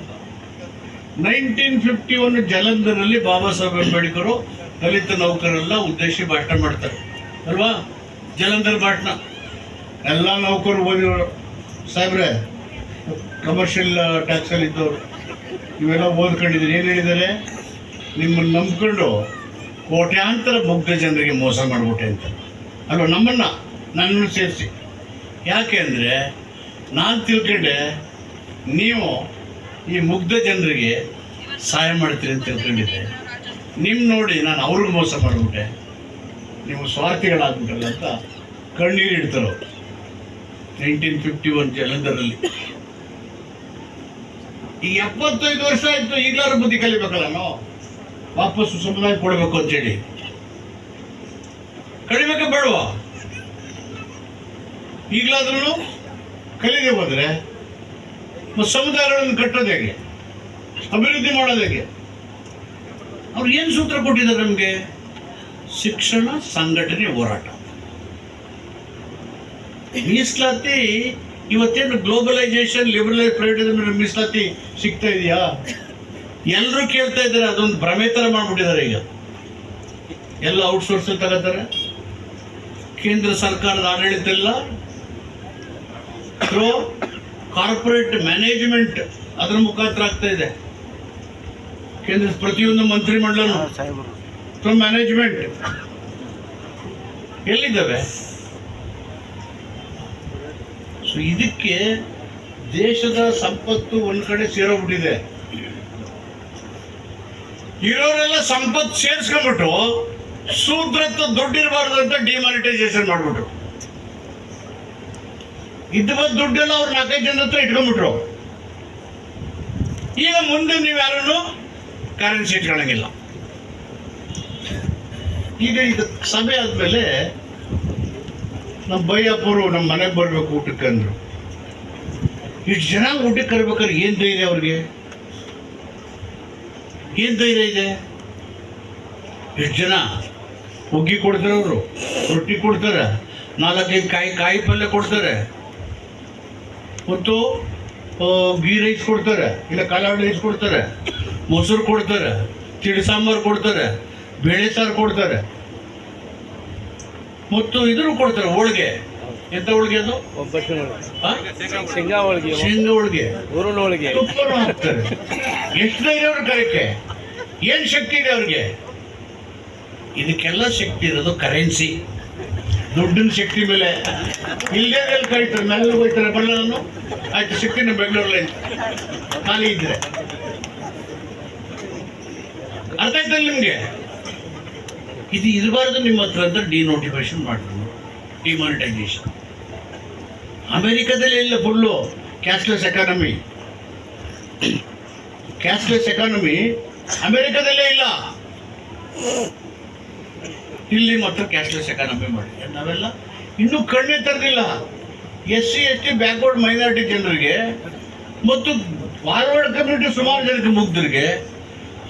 1951 ಜಲಂಧರಲ್ಲಿ ಬಾಬಾ ಸಾಹೇಬ್ ಅಂಬೇಡ್ಕರ್ ದಲಿತ ನೌಕರೆಲ್ಲ ಉದ್ದೇಶಿ ಭಾಷಣ ಮಾಡ್ತಾರೆ ಅಲ್ವಾ? ಜಲಂಧರ್ ಭಾಷಣ ಎಲ್ಲ ನೌಕರು ಓದಿರೋರು. ಸಾಹೇಬ್ರೆ, ಕಮರ್ಷಿಯಲ್ ಟ್ಯಾಕ್ಸಲ್ಲಿ ಇದ್ದವರು ಇವೆಲ್ಲ ಓದ್ಕೊಂಡಿದ್ದೀರಿ. ಏನು ಹೇಳಿದ್ದಾರೆ? ನಿಮ್ಮನ್ನು ನಂಬ್ಕೊಂಡು ಕೋಟ್ಯಾಂತರ ಮುಗ್ಧ ಜನರಿಗೆ ಮೋಸ ಮಾಡಿಬಿಟ್ಟೆ ಅಂತ ಅಲ್ವಾ? ನನ್ನನ್ನು ಸೇರಿಸಿ. ಯಾಕೆ ಅಂದರೆ ನಾನು ತಿಳ್ಕೊಂಡೆ ನೀವು ಈ ಮುಗ್ಧ ಜನರಿಗೆ ಸಹಾಯ ಮಾಡ್ತೀರಿ ಅಂತ ತಿಳ್ಕೊಂಡಿದ್ದೆ. ನಿಮ್ಮ ನೋಡಿ ನಾನು ಅವ್ರಿಗೆ ಮೋಸ ಮಾಡಿಬಿಟ್ಟೆ, ನೀವು ಸ್ವಾರ್ಥಿಗಳಾಗ್ಬಿಟ್ಟಲ್ಲ ಅಂತ ಕಣ್ಣೀರು ಇಡ್ತಾರೋ. 1951 ಜಲಂಧರಲ್ಲಿ. ಈಗ 75 ವರ್ಷ ಆಯಿತು. ಈಗಲಾದ್ರೂ ಬುದ್ಧಿ ಕಲಿಬೇಕಲ್ಲ ನಾವು. ವಾಪಸ್ಸು ಸಮುದಾಯ ಕೊಡಬೇಕು ಅಂತೇಳಿ ಕಡಿಬೇಕ ಬೇಡವಾ? ಈಗಲಾದ್ರೂ ಕಲಿದೆ ಹೋದ್ರೆ ಮತ್ತು ಸಮುದಾಯಗಳನ್ನು ಕಟ್ಟೋದು ಹೇಗೆ, ಅಭಿವೃದ್ಧಿ ಮಾಡೋದು ಹೇಗೆ? ಅವ್ರು ಏನು ಸೂತ್ರ ಕೊಟ್ಟಿದ್ದಾರೆ ನಮಗೆ? ಶಿಕ್ಷಣ, ಸಂಘಟನೆ, ಹೋರಾಟ. ಮೀಸಲಾತಿ ಇವತ್ತೇನು ಗ್ಲೋಬಲೈಸೇಷನ್, ಲಿಬರಲೈಸ್, ಪ್ರೈವೇಟಿಸಮ್ ಮೀಸಲಾತಿ ಸಿಗ್ತಾ ಇದೆಯಾ? ಎಲ್ಲರೂ ಕೇಳ್ತಾ ಇದ್ದಾರೆ. ಅದೊಂದು ಭ್ರಮೆ ಥರ ಮಾಡಿಬಿಟ್ಟಿದ್ದಾರೆ. ಈಗ ಎಲ್ಲ ಔಟ್ಸೋರ್ಸ್ ತಗೋತಾರೆ. ಕೇಂದ್ರ ಸರ್ಕಾರದ ಆಡಳಿತ ಎಲ್ಲ ಥ್ರೋ ಕಾರ್ಪೊರೇಟ್ ಮ್ಯಾನೇಜ್ಮೆಂಟ್ ಅದರ ಮುಖಾಂತರ ಆಗ್ತಾ ಇದೆ. ಕೇಂದ್ರ ಪ್ರತಿಯೊಂದು ಮಂತ್ರಿಮಂಡಲನು ಥ್ರೋ ಮ್ಯಾನೇಜ್ಮೆಂಟ್ ಎಲ್ಲಿದ್ದಾವೆ? ಸೊ ಇದಕ್ಕೆ ದೇಶದ ಸಂಪತ್ತು ಒಂದು ಕಡೆ ಸೇರೋಗ್ಬಿಟ್ಟಿದೆ. ಇರೋರೆಲ್ಲ ಸಂಪತ್ತು ಸೇರಿಸ್ಕೊಂಡ್ಬಿಟ್ಟು ಶೂದ್ರತ್ವ ದುಡ್ಡಿರಬಾರ್ದು ಅಂತ ಡಿಮಾನಿಟೈಸೇಷನ್ ಮಾಡಿಬಿಟ್ರು. ಇದ್ದ ಬಂದು ದುಡ್ಡೆಲ್ಲ ಅವ್ರು 4-5 ಜನ ಹತ್ರ ಇಟ್ಕೊಂಡ್ಬಿಟ್ರು. ಈಗ ಮುಂದೆ ನೀವು ಯಾರನ್ನು ಕರೆನ್ಸಿ ಇಟ್ಕೊಳಂಗಿಲ್ಲ. ಈಗ ಇದು ಸಭೆ ಆದ್ಮೇಲೆ ನಮ್ಮ ಬೈಯಪ್ಪರು ನಮ್ಮ ಮನೆಗೆ ಬರ್ಬೇಕು ಊಟಕ್ಕೆ ಅಂದ್ರು. ಇಷ್ಟು ಜನ ಊಟಕ್ಕೆ ಕರ್ಬೇಕಾದ್ರೆ ಏನು ಧೈರ್ಯ ಅವ್ರಿಗೆ? ಏನು ಧೈರ್ಯ ಇದೆ? ಎಷ್ಟು ಜನ ಹುಗ್ಗಿ ಕೊಡ್ತಾರೆ, ಅವರು ರೊಟ್ಟಿ ಕೊಡ್ತಾರೆ, 4-5 ಕಾಯಿ ಪಲ್ಯ ಕೊಡ್ತಾರೆ, ಮತ್ತು ಗೀ ರೈಸ್ ಕೊಡ್ತಾರೆ, ಇಲ್ಲ ಕಾಲಾಡ್ ರೈಸ್ ಕೊಡ್ತಾರೆ, ಮೊಸರು ಕೊಡ್ತಾರೆ, ತಿಳಿ ಸಾಂಬಾರು ಕೊಡ್ತಾರೆ, ಬೇಳೆ ಸಾರು ಕೊಡ್ತಾರೆ, ಮತ್ತು ಇದ್ರು ಕೊಡ್ತಾರೆ, ಹೋಳಿಗೆ. ಎಂತ ಹೋಳಿಗೆ ಅದು? ಶೇಂಗಾ ಹೋಳಿಗೆ, ತುಪ್ಪನೂ ಹಾಕ್ತಾರೆ. ಎಷ್ಟು ಧೈರ್ಯ ಅವ್ರ ಕರೆಕ್ಕೆ? ಏನು ಶಕ್ತಿ ಇದೆ ಅವ್ರಿಗೆ? ಇದಕ್ಕೆಲ್ಲ ಶಕ್ತಿ ಇರೋದು ಕರೆನ್ಸಿ, ದುಡ್ಡಿನ ಶಕ್ತಿ ಮೇಲೆ. ಇಲ್ಲೇ ಎಲ್ಲಿ ಕರೀತಾರೆ, ಮೇಲೆ ಹೋಗ್ತಾರೆ, ಬಲ್ಲ ನಾನು ಆಯ್ತು ಸಿಗ್ತೀನಿ ಬೆಂಗಳೂರಲ್ಲಿ ಖಾಲಿ ಇದ್ರೆ. ಅರ್ಥ ಆಯ್ತಲ್ಲ ನಿಮಗೆ? ಇದು ಇರಬಾರ್ದು ನಿಮ್ಮ ಹತ್ರ ಅಂತ ಡಿನೋಟಿಫಿಕೇಶನ್ ಮಾಡಿದ್ರು, ಡಿಮಾನಿಟೈಸೇಷನ್. ಅಮೆರಿಕದಲ್ಲಿ ಇಲ್ಲ full cashless economy. Cashless economy ಅಮೆರಿಕದಲ್ಲೇ ಇಲ್ಲ, ಇಲ್ಲಿ ಮಾತ್ರ ಕ್ಯಾಶ್ಲೆಸ್ ಎಕಾನಮಿ ಮಾಡಿ. ನಾವೆಲ್ಲ ಇನ್ನೂ ಕಣ್ಣೇ ತರದಿಲ್ಲ. SC ST ಬ್ಯಾಕ್ವರ್ಡ್ ಮೈನಾರಿಟಿ ಜನರಿಗೆ ಮತ್ತು ಫಾರ್ವರ್ಡ್ ಕಮ್ಯುನಿಟಿ ಸುಮಾರು ಜನಕ್ಕೆ ಮುಗ್ಧರಿಗೆ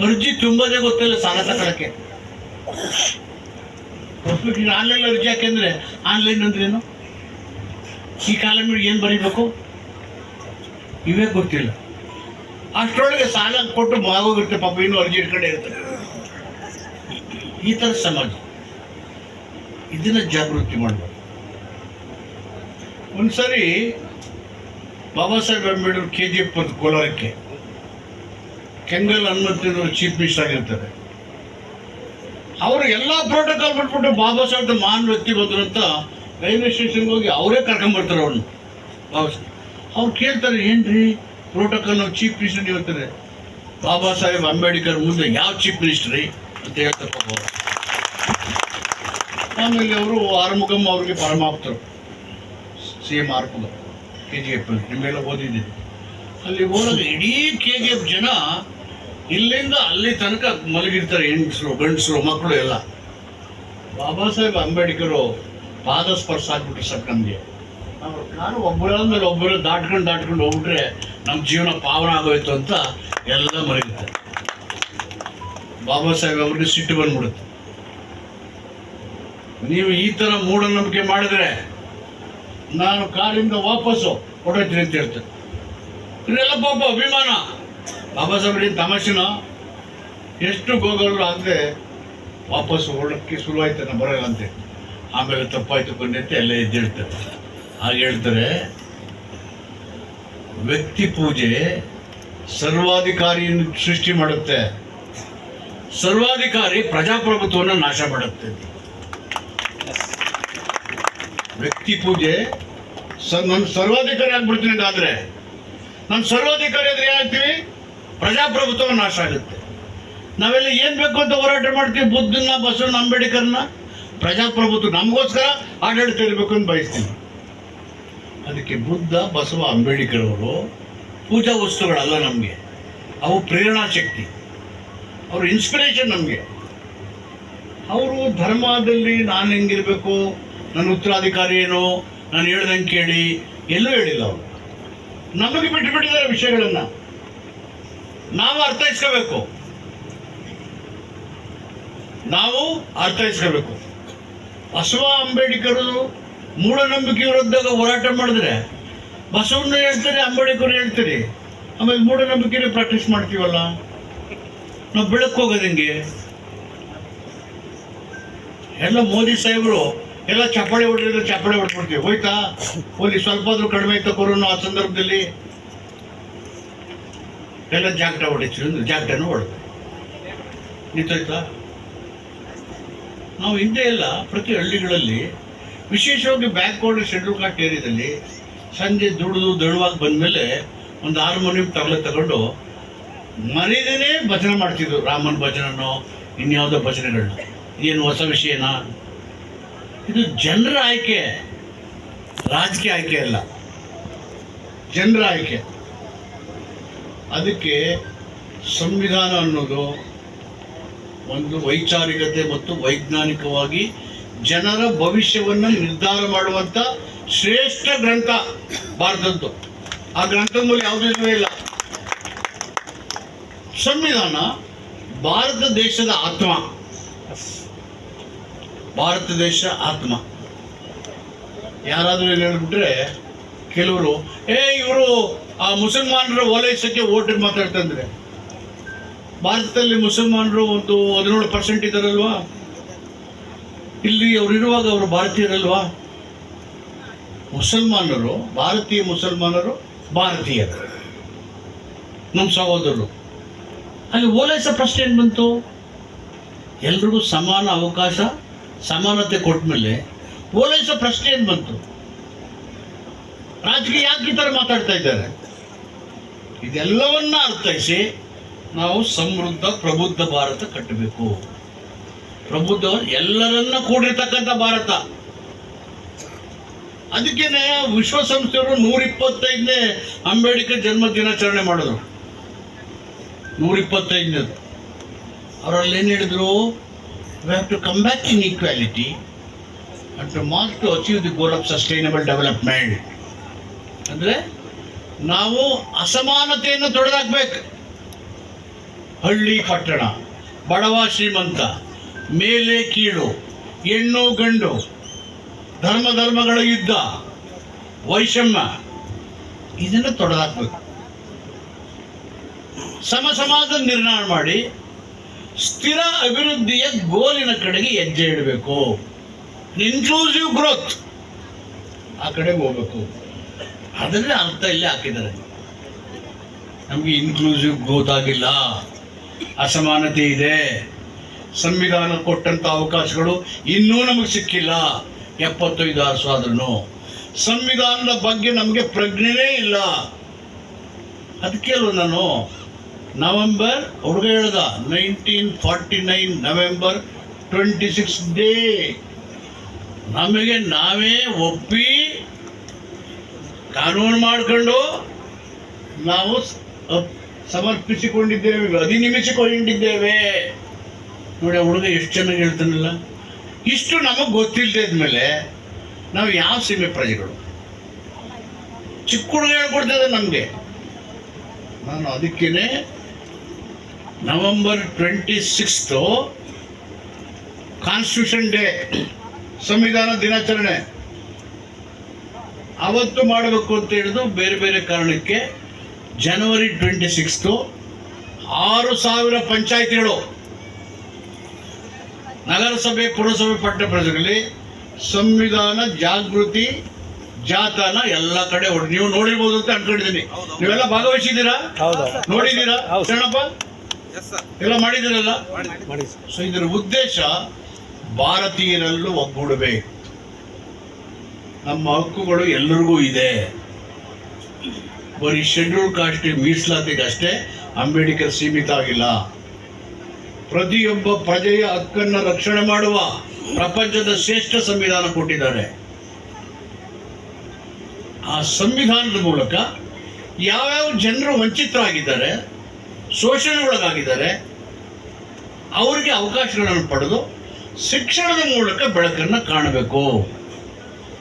ಅರ್ಜಿ ತುಂಬದೇ ಗೊತ್ತಿಲ್ಲ ಸಾಲ ತಗೊಳಕ್ಕೆ. ಆನ್ಲೈನ್ ಅರ್ಜಿ ಯಾಕೆಂದ್ರೆ ಆನ್ಲೈನ್ ಅಂದ್ರೇನು, ಈ ಕಾಲಮ್ ಏನು ಬರೀಬೇಕು ಇವೇ ಗೊತ್ತಿಲ್ಲ. ಅಷ್ಟರೊಳಗೆ ಸಾಲ ಕೊಟ್ಟು ಆಗೋಗಿರುತ್ತೆ, ಪಾಪ ಇನ್ನೂ ಅರ್ಜಿ ಇಟ್ಕೊಂಡೇ ಇರ್ತಾರೆ. ಈ ಥರ ಸಮಾಜ. ಇದನ್ನ ಜಾಗೃತಿ ಮಾಡಬೇಕು. ಒಂದ್ಸರಿ ಬಾಬಾ ಸಾಹೇಬ್ ಅಂಬೇಡ್ಕರ್ KGF ಬಂತು ಕೋಲಾರಕ್ಕೆ. ಕೆಂಗಲ್ ಹನುಮಂತನವರು ಚೀಫ್ ಮಿನಿಸ್ಟರ್ ಆಗಿರ್ತಾರೆ. ಅವರು ಎಲ್ಲ ಪ್ರೋಟೋಕಾಲ್ ಬಿಟ್ಬಿಟ್ಟು ಬಾಬಾ ಸಾಹೇಬ್ ಮಹಾನ್ ವ್ಯಕ್ತಿ ಬಂದ್ರು ಅಂತ ರೈಲ್ವೆ ಸ್ಟೇಷನ್ಗೆ ಹೋಗಿ ಅವರೇ ಕರ್ಕೊಂಡ್ಬರ್ತಾರೆ ಅವ್ರನ್ನ. ಬಾಬಾ ಸಾಹೇಬ್ ಅವ್ರು ಕೇಳ್ತಾರೆ, ಏನ್ರಿ ಪ್ರೋಟೋಕಾಲ್ ನಾವು ಚೀಫ್ ಮಿನಿಸ್ಟರ್ ಹೇಳ್ತಾರೆ. ಬಾಬಾ ಸಾಹೇಬ್ ಅಂಬೇಡ್ಕರ್ ಮುಂದೆ ಯಾವ ಚೀಫ್ ಮಿನಿಸ್ಟ್ರಿ ಅಂತ ಹೇಳ್ತಾರೆ ಪಾಪ ಅವರು. ಆಮೇಲೆ ಅವರು ಆರುಮುಗಮ್ ಅವ್ರಿಗೆ ಪರಮಾಪ್ತರು, CM ಆರುಮುಗಮ್ KGF ನಿಮ್ಮೆಲ್ಲ ಓದಿದ್ದೀನಿ. ಅಲ್ಲಿ ಹೋದಾಗ ಇಡೀ KGF ಜನ ಇಲ್ಲಿಂದ ಅಲ್ಲಿ ತನಕ ಮಲಗಿರ್ತಾರೆ, ಹೆಂಗಸರು ಗಂಡಸರು ಮಕ್ಕಳು ಎಲ್ಲ. ಬಾಬಾ ಸಾಹೇಬ್ ಅಂಬೇಡ್ಕರು ಪಾದ ಸ್ಪರ್ಶ ಆಗ್ಬಿಟ್ರೆ ಸಾಕು ನಮಗೆ. ನಾನು ಒಬ್ಬರಾದ್ಮೇಲೆ ಒಬ್ಬರು ದಾಟ್ಕೊಂಡು ಹೋಗ್ಬಿಟ್ರೆ ನಮ್ಮ ಜೀವನ ಪಾವನ ಆಗೋಯ್ತು ಅಂತ ಎಲ್ಲ ಮಲಗಿರ್ತಾರೆ. ಬಾಬಾ ಸಾಹೇಬ್ ಅವ್ರಿಗೆ ಸಿಟ್ಟು ಬಂದ್ಬಿಡುತ್ತೆ. ನೀವು ಈ ಥರ ಮೂಢನಂಬಿಕೆ ಮಾಡಿದ್ರೆ ನಾನು ಕಾರಿಂದ ವಾಪಸ್ಸು ಹೊರಡ್ತೀನಿ ಅಂತ ಹೇಳ್ತಾರೆ. ಇದೆಲ್ಲ ಪಾಪ ಅಭಿಮಾನ. ಬಾಬಾ ಸಾಹೇಬ್ರೇನು ತಮಾಷೆನ? ಎಷ್ಟು ಗೋಗಲ್ರು ಆದರೆ ವಾಪಸ್ಸು ಹೊರಡಕ್ಕೆ ಶುರುವಾಯ್ತು, ನಾನು ಬರೋಲ್ಲ ಅಂತೆ. ಆಮೇಲೆ ತಪ್ಪಾಯ್ತು ಕೊಂಡೆ ಅಂತ ಎಲ್ಲ ಎದ್ದೇಳ್ತಾರೆ. ಹಾಗೆ ಹೇಳ್ತಾರೆ, ವ್ಯಕ್ತಿ ಪೂಜೆ ಸರ್ವಾಧಿಕಾರಿಯನ್ನು ಸೃಷ್ಟಿ ಮಾಡುತ್ತೆ, ಸರ್ವಾಧಿಕಾರಿ ಪ್ರಜಾಪ್ರಭುತ್ವವನ್ನು ನಾಶ ಮಾಡುತ್ತೆ. ವ್ಯಕ್ತಿ ಪೂಜೆ ನಾನು ಸರ್ವಾಧಿಕಾರಿ ಆಗ್ಬಿಡ್ತೀನಿ ಅಂತಾದ್ರೆ, ನಾನು ಸರ್ವಾಧಿಕಾರಿ ಆದರೆ ಏನಾಗ್ತೀವಿ? ಪ್ರಜಾಪ್ರಭುತ್ವ ನಾಶ ಆಗುತ್ತೆ. ನಾವೆಲ್ಲ ಏನು ಬೇಕು ಅಂತ ಹೋರಾಟ ಮಾಡ್ತೀವಿ? ಬುದ್ಧನ, ಬಸವಣ್ಣ, ಅಂಬೇಡ್ಕರ್ನ. ಪ್ರಜಾಪ್ರಭುತ್ವ ನಮಗೋಸ್ಕರ ಆಡಳಿತ ಇರಬೇಕು ಅಂತ ಬಯಸ್ತೀವಿ. ಅದಕ್ಕೆ ಬುದ್ಧ, ಬಸವ, ಅಂಬೇಡ್ಕರ್ ಅವರು ಪೂಜಾ ವಸ್ತುಗಳಲ್ಲ ನಮಗೆ, ಅವು ಪ್ರೇರಣಾ ಶಕ್ತಿ, ಅವರು ಇನ್ಸ್ಪಿರೇಷನ್ ನಮಗೆ. ಅವರು ಧರ್ಮದಲ್ಲಿ ನಾನು ಹೆಂಗಿರಬೇಕು, ನನ್ನ ಉತ್ತರಾಧಿಕಾರಿ ಏನು, ನಾನು ಹೇಳ್ದಂಗೆ ಕೇಳಿ ಎಲ್ಲೂ ಹೇಳಿಲ್ಲ. ಅವರು ನಮಗೆ ಬಿಟ್ಟುಬಿಟ್ಟಿದ್ದಾರೆ ವಿಷಯಗಳನ್ನು, ನಾವು ಅರ್ಥೈಸ್ಕೋಬೇಕು. ಬಸವ ಅಂಬೇಡ್ಕರ್ ಮೂಢನಂಬಿಕೆ ವಿರುದ್ಧ ಹೋರಾಟ ಮಾಡಿದ್ರೆ ಬಸವಣ್ಣ ಹೇಳ್ತಾರೆ, ಅಂಬೇಡ್ಕರ್ ಹೇಳ್ತಾರೆ. ಆಮೇಲೆ ಮೂಢನಂಬಿಕೆನೇ ಪ್ರಾಕ್ಟೀಸ್ ಮಾಡ್ತೀವಲ್ಲ ನಾವು. ಬೆಳಕು ಹೋಗೋದು ಹೆಂಗೆ? ಎಲ್ಲ ಮೋದಿ ಸಾಹೇಬರು ಎಲ್ಲ ಚಪ್ಪಾಳೆ ಹೊಡೆದ್ರೆ ಚಪ್ಪಾಳೆ ಹೊಡ್ಬಿಡ್ತೀವಿ. ಹೋಯ್ತಾ ಹೋಗಿ ಸ್ವಲ್ಪ ಆದ್ರೂ ಕಡಿಮೆ ಆಯ್ತಾ ಕೊರೋನಾ ಆ ಸಂದರ್ಭದಲ್ಲಿ? ಎಲ್ಲ ಜಾಗಟ ಹೊಡಿತೀವಿ, ಜಾಗಟನೂ ಹೊಡೆದು ನಿಂತೋಯ್ತಾ? ನಾವು ಹಿಂದೆ ಎಲ್ಲ ಪ್ರತಿ ಹಳ್ಳಿಗಳಲ್ಲಿ, ವಿಶೇಷವಾಗಿ ಬ್ಯಾಕ್ವರ್ಡ್ ಶೆಡ್ಯೂಲ್ ಕಾಸ್ಟ್ ಏರಿಯಾದಲ್ಲಿ ಸಂಜೆ ದುಡಿದು ದಳುವಾಗಿ ಬಂದಮೇಲೆ ಒಂದು ಹಾರ್ಮೋನಿಯಂ ತಗೊಂಡು ಮನೆಯದೇ ಭಜನೆ ಮಾಡ್ತಿದ್ರು. ರಾಮನ ಭಜನೋ ಇನ್ಯಾವುದೋ ಭಜನೆಗಳನ್ನ. ಏನು ಹೊಸ ವಿಷಯನಾ? ಇದು ಜನರ ಆಯ್ಕೆ, ರಾಜಕೀಯ ಆಯ್ಕೆ ಅಲ್ಲ. ಜನರ ಆಯ್ಕೆ. ಅದಕ್ಕೆ ಸಂವಿಧಾನ ಅನ್ನೋದು ಒಂದು ವೈಚಾರಿಕತೆ ಮತ್ತು ವೈಜ್ಞಾನಿಕವಾಗಿ ಜನರ ಭವಿಷ್ಯವನ್ನು ನಿರ್ಧಾರ ಮಾಡುವಂಥ ಶ್ರೇಷ್ಠ ಗ್ರಂಥ ಭಾರತದ್ದು. ಆ ಗ್ರಂಥದ ಮೇಲೆ ಯಾವುದೂ ಇಲ್ಲವೇ ಇಲ್ಲ. ಸಂವಿಧಾನ ಭಾರತ ದೇಶದ ಆತ್ಮ, ಭಾರತ ದೇಶ ಆತ್ಮ. ಯಾರಾದರೂ ಏನು ಹೇಳ್ಬಿಟ್ರೆ ಕೆಲವರು ಇವರು ಆ ಮುಸಲ್ಮಾನರ ಓಲೈಸಕ್ಕೆ ಓಟಿಗೆ ಮಾತಾಡ್ತಂದ್ರೆ, ಭಾರತದಲ್ಲಿ ಮುಸಲ್ಮಾನರು ಒಂದು 17% ಇದ್ದಾರಲ್ವಾ? ಇಲ್ಲಿ ಅವರಿರುವಾಗ ಅವರು ಭಾರತೀಯರಲ್ವಾ? ಮುಸಲ್ಮಾನರು, ಭಾರತೀಯ ಮುಸಲ್ಮಾನರು ಭಾರತೀಯರು, ನಮ್ಮ ಸಹೋದರರು. ಅಲ್ಲಿ ಓಲೈಸೋ ಪ್ರಶ್ನೆ ಏನು ಬಂತು? ಎಲ್ರಿಗೂ ಸಮಾನ ಅವಕಾಶ, ಸಮಾನತೆ ಕೊಟ್ಟ ಮೇಲೆ ಓಲೈಸೋ ಪ್ರಶ್ನೆ ಏನು ಬಂತು? ರಾಜಕೀಯ ಯಾಕೆ ಈ ಥರ ಮಾತಾಡ್ತಾ ಇದ್ದಾರೆ? ಇದೆಲ್ಲವನ್ನ ಅರ್ಥೈಸಿ ನಾವು ಸಮೃದ್ಧ ಪ್ರಬುದ್ಧ ಭಾರತ ಕಟ್ಟಬೇಕು. ಪ್ರಬುದ್ಧ, ಎಲ್ಲರನ್ನ ಕೂಡಿರ್ತಕ್ಕಂಥ ಭಾರತ. ಅದಕ್ಕೇನೆ ವಿಶ್ವಸಂಸ್ಥೆಯವರು 125ನೇ ಅಂಬೇಡ್ಕರ್ ಜನ್ಮ ದಿನಾಚರಣೆ ಮಾಡಿದ್ರು. 125ನೇದು. ಅವರಲ್ಲಿ ಏನು ಹೇಳಿದ್ರು? We have to come back in equality and to mark to achieve the goal of sustainable development. ಅಂದರೆ ನಾವು ಅಸಮಾನತೆಯನ್ನು ತೊಡೆದಾಕ್ಬೇಕು. ಹಳ್ಳಿ ಪಟ್ಟಣ, ಬಡವ ಶ್ರೀಮಂತ, ಮೇಲೆ ಕೀಳು, ಹೆಣ್ಣು ಗಂಡು, ಧರ್ಮಗಳ ಯುದ್ಧ, ವೈಷಮ್ಯ, ಇದನ್ನು ತೊಡೆದಾಕ್ಬೇಕು. ಸಮಾಜ ನಿರ್ಮಾಣ ಮಾಡಿ ಸ್ಥಿರ ಅಭಿವೃದ್ಧಿಯ ಗೋಲಿನ ಕಡೆಗೆ ಹೆಜ್ಜೆ ಇಡಬೇಕು. ಇನ್ಕ್ಲೂಸಿವ್ ಗ್ರೋತ್ ಆ ಕಡೆಗೆ ಹೋಗ್ಬೇಕು. ಅದನ್ನೇ ಅರ್ಥ ಇಲ್ಲಿ ಹಾಕಿದ್ದಾರೆ. ನಮಗೆ ಇನ್ಕ್ಲೂಸಿವ್ ಗ್ರೋತ್ ಆಗಿಲ್ಲ, ಅಸಮಾನತೆ ಇದೆ, ಸಂವಿಧಾನ ಕೊಟ್ಟಂಥ ಅವಕಾಶಗಳು ಇನ್ನೂ ನಮಗೆ ಸಿಕ್ಕಿಲ್ಲ. 75 ವರ್ಷ ಆದ್ರೂ ಸಂವಿಧಾನದ ಬಗ್ಗೆ ನಮಗೆ ಪ್ರಜ್ಞೆನೇ ಇಲ್ಲ. ಅದಕ್ಕೆ ನಾನು ನವೆಂಬರ್, ಹುಡುಗ ಹೇಳ್ದ 1949 ನವೆಂಬರ್ 26 ಡೇ ನಮಗೆ ನಾವೇ ಒಪ್ಪಿ ಕಾನೂನು ಮಾಡಿಕೊಂಡು ನಾವು ಸಮರ್ಪಿಸಿಕೊಂಡಿದ್ದೇವೆ, ಅಧಿನಿಮಿಸಿಕೊಂಡಿದ್ದೇವೆ. ನೋಡಿ ಆ ಹುಡುಗ ಎಷ್ಟು ಚೆನ್ನಾಗಿ ಹೇಳ್ತಾನಲ್ಲ. ಇಷ್ಟು ನಮಗೆ ಗೊತ್ತಿಲ್ಲದಿದ್ಮೇಲೆ ನಾವು ಯಾವ ಸೀಮೆ ಪ್ರಜೆಗಳು? ಚಿಕ್ಕ ಹುಡುಗ ಹೇಳ್ಕೊಡ್ತದೆ ನಮಗೆ. ನಾನು ಅದಕ್ಕೇನೆ ನವೆಂಬರ್ 26 ಕಾನ್ಸ್ಟಿಟ್ಯೂಷನ್ ಡೇ, ಸಂವಿಧಾನ ದಿನಾಚರಣೆ ಅವತ್ತು ಮಾಡಬೇಕು ಅಂತ ಹೇಳಿದು ಬೇರೆ ಬೇರೆ ಕಾರಣಕ್ಕೆ ಜನವರಿ 26 6,000 ಪಂಚಾಯಿತಿಗಳು, ನಗರಸಭೆ, ಪುರಸಭೆ, ಪಟ್ಟಣ ಪ್ರದೇಶಗಳಲ್ಲಿ ಸಂವಿಧಾನ ಜಾಗೃತಿ ಜಾಥಾನ ಎಲ್ಲ ಕಡೆ ನೀವು ನೋಡಿರ್ಬೋದು ಅಂತ ಅನ್ಕೊಂಡಿದ್ದೀನಿ. ನೀವೆಲ್ಲ ಭಾಗವಹಿಸಿದ್ದೀರಾ? ನೋಡಿದ್ದೀರಾ ಶರಣಪ್ಪ? ಎಲ್ಲ ಮಾಡಿದ್ದೀರಲ್ಲ? ಸೊ ಇದರ ಉದ್ದೇಶ ಭಾರತೀಯರಲ್ಲೂ ಒಗ್ಗೂಡಬೇಕು. ನಮ್ಮ ಹಕ್ಕುಗಳು ಎಲ್ಲರಿಗೂ ಇದೆ. ಬರೀ ಶೆಡ್ಯೂಲ್ ಕಾಸ್ಟ್ ಮೀಸಲಾತಿಗೆ ಅಷ್ಟೇ ಅಂಬೇಡ್ಕರ್ ಸೀಮಿತ ಆಗಿಲ್ಲ. ಪ್ರತಿಯೊಬ್ಬ ಪ್ರಜೆಯ ಹಕ್ಕನ್ನು ರಕ್ಷಣೆ ಮಾಡುವ ಪ್ರಪಂಚದ ಶ್ರೇಷ್ಠ ಸಂವಿಧಾನ ಕೊಟ್ಟಿದ್ದಾರೆ. ಆ ಸಂವಿಧಾನದ ಮೂಲಕ ಯಾವ್ಯಾವ ಜನರು ವಂಚಿತರಾಗಿದ್ದಾರೆ, ಶೋಷಣೆಗೊಳಗಾಗಿದ್ದಾರೆ, ಅವರಿಗೆ ಅವಕಾಶಗಳನ್ನು ಪಡೆದು ಶಿಕ್ಷಣದ ಮೂಲಕ ಬೆಳಕನ್ನು ಕಾಣಬೇಕು.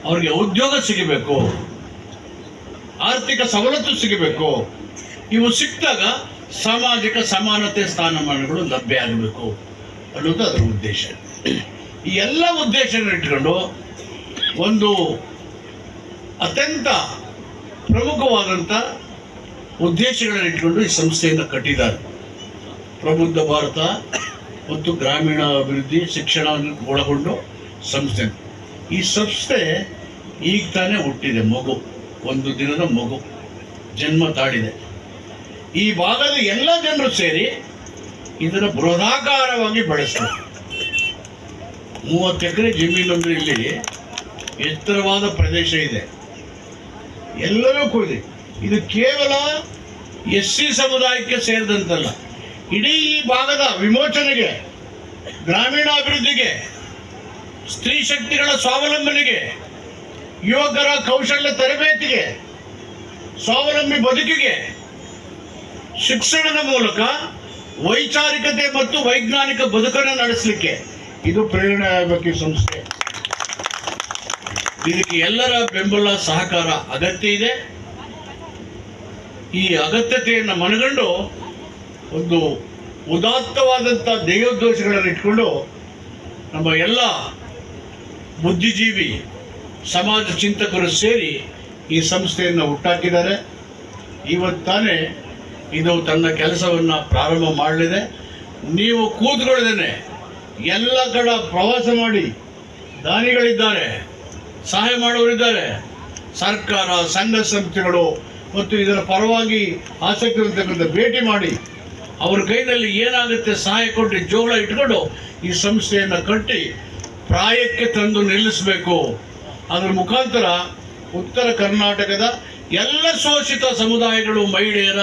ಅವ್ರಿಗೆ ಉದ್ಯೋಗ ಸಿಗಬೇಕು, ಆರ್ಥಿಕ ಸವಲತ್ತು ಸಿಗಬೇಕು. ಇವು ಸಿಕ್ಕಿದಾಗ ಸಾಮಾಜಿಕ ಸಮಾನತೆ ಸ್ಥಾನಮಾನಗಳು ಲಭ್ಯ ಆಗಬೇಕು ಅನ್ನೋದು ಅದರ ಉದ್ದೇಶ. ಈ ಎಲ್ಲ ಉದ್ದೇಶಗಳನ್ನು ಇಟ್ಕೊಂಡು ಒಂದು ಅತ್ಯಂತ ಪ್ರಮುಖವಾದಂಥ ಉದ್ದೇಶಗಳನ್ನು ಇಟ್ಕೊಂಡು ಈ ಸಂಸ್ಥೆಯನ್ನು ಕಟ್ಟಿದ್ದಾರೆ. ಪ್ರಬುದ್ಧ ಭಾರತ ಮತ್ತು ಗ್ರಾಮೀಣ ಅಭಿವೃದ್ಧಿ ಶಿಕ್ಷಣವನ್ನು ಒಳಗೊಂಡು ಸಂಸ್ಥೆ. ಈ ಸಂಸ್ಥೆ ಈಗ ತಾನೇ ಹುಟ್ಟಿದೆ, ಮಗು, ಒಂದು ದಿನದ ಮಗು ಜನ್ಮ ತಾಳಿದೆ. ಈ ಭಾಗದ ಎಲ್ಲ ಜನರು ಸೇರಿ ಇದರ ಬೃಹದಾಕಾರವಾಗಿ ಬೆಳೆಸ್ತಾರೆ. 30 ಎಕರೆ ಜಮೀನಂದ್ರೆ ಇಲ್ಲಿ ಎತ್ತರವಾದ ಪ್ರದೇಶ ಇದೆ, ಎಲ್ಲರೂ ಕೂಡಿ. ಇದು ಕೇವಲ SC ಸಮುದಾಯಕ್ಕೆ ಸೇರಿದಂತಲ್ಲ, ಇಡೀ ಈ ಭಾಗದ ವಿಮೋಚನೆಗೆ, ಗ್ರಾಮೀಣಾಭಿವೃದ್ಧಿಗೆ, ಸ್ತ್ರೀ ಶಕ್ತಿಗಳ ಸ್ವಾವಲಂಬನೆಗೆ, ಯುವಕರ ಕೌಶಲ್ಯ ತರಬೇತಿಗೆ ಸ್ವಾವಲಂಬಿ ಬದುಕಿಗೆ ಶಿಕ್ಷಣದ ಮೂಲಕ ವೈಚಾರಿಕತೆ ಮತ್ತು ವೈಜ್ಞಾನಿಕ ಬದುಕನ್ನು ನಡೆಸಲಿಕ್ಕೆ ಇದು ಪ್ರೇರಣೆ ಆಗಬೇಕು ಈ ಸಂಸ್ಥೆ. ಇದಕ್ಕೆ ಎಲ್ಲರ ಬೆಂಬಲ ಸಹಕಾರ ಅಗತ್ಯ ಇದೆ. ಈ ಅಗತ್ಯತೆಯನ್ನು ಮನಗಂಡು ಒಂದು ಉದಾತ್ತವಾದಂಥ ಧ್ಯೇಯೋದ್ದೇಶಗಳನ್ನು ಇಟ್ಕೊಂಡು ನಮ್ಮ ಎಲ್ಲ ಬುದ್ಧಿಜೀವಿ ಸಮಾಜ ಚಿಂತಕರು ಸೇರಿ ಈ ಸಂಸ್ಥೆಯನ್ನು ಹುಟ್ಟಾಕಿದ್ದಾರೆ. ಇವತ್ತು ತಾನೇ ಇದು ತನ್ನ ಕೆಲಸವನ್ನು ಪ್ರಾರಂಭ ಮಾಡಲಿದೆ. ನೀವು ಕೂತ್ಕೊಳ್ಳದೇನೆ ಎಲ್ಲ ಕಡೆ ಪ್ರವಾಸ ಮಾಡಿ ದಾನಿಗಳಿದ್ದಾರೆ, ಸಹಾಯ ಮಾಡೋರಿದ್ದಾರೆ. ಸರ್ಕಾರ, ಸಂಘ ಸಂಸ್ಥೆಗಳು ಮತ್ತು ಇದರ ಪರವಾಗಿ ಆಸಕ್ತಿ ಇರತಕ್ಕಂಥ ಭೇಟಿ ಮಾಡಿ ಅವ್ರ ಕೈನಲ್ಲಿ ಏನಾಗುತ್ತೆ ಸಹಾಯ ಕೊಟ್ಟು ಜೋಳ ಇಟ್ಕೊಂಡು ಈ ಸಂಸ್ಥೆಯನ್ನು ಕಟ್ಟಿ ಪ್ರಾಯಕ್ಕೆ ತಂದು ನಿಲ್ಲಿಸಬೇಕು. ಅದರ ಮುಖಾಂತರ ಉತ್ತರ ಕರ್ನಾಟಕದ ಎಲ್ಲ ಶೋಷಿತ ಸಮುದಾಯಗಳು, ಮಹಿಳೆಯರ,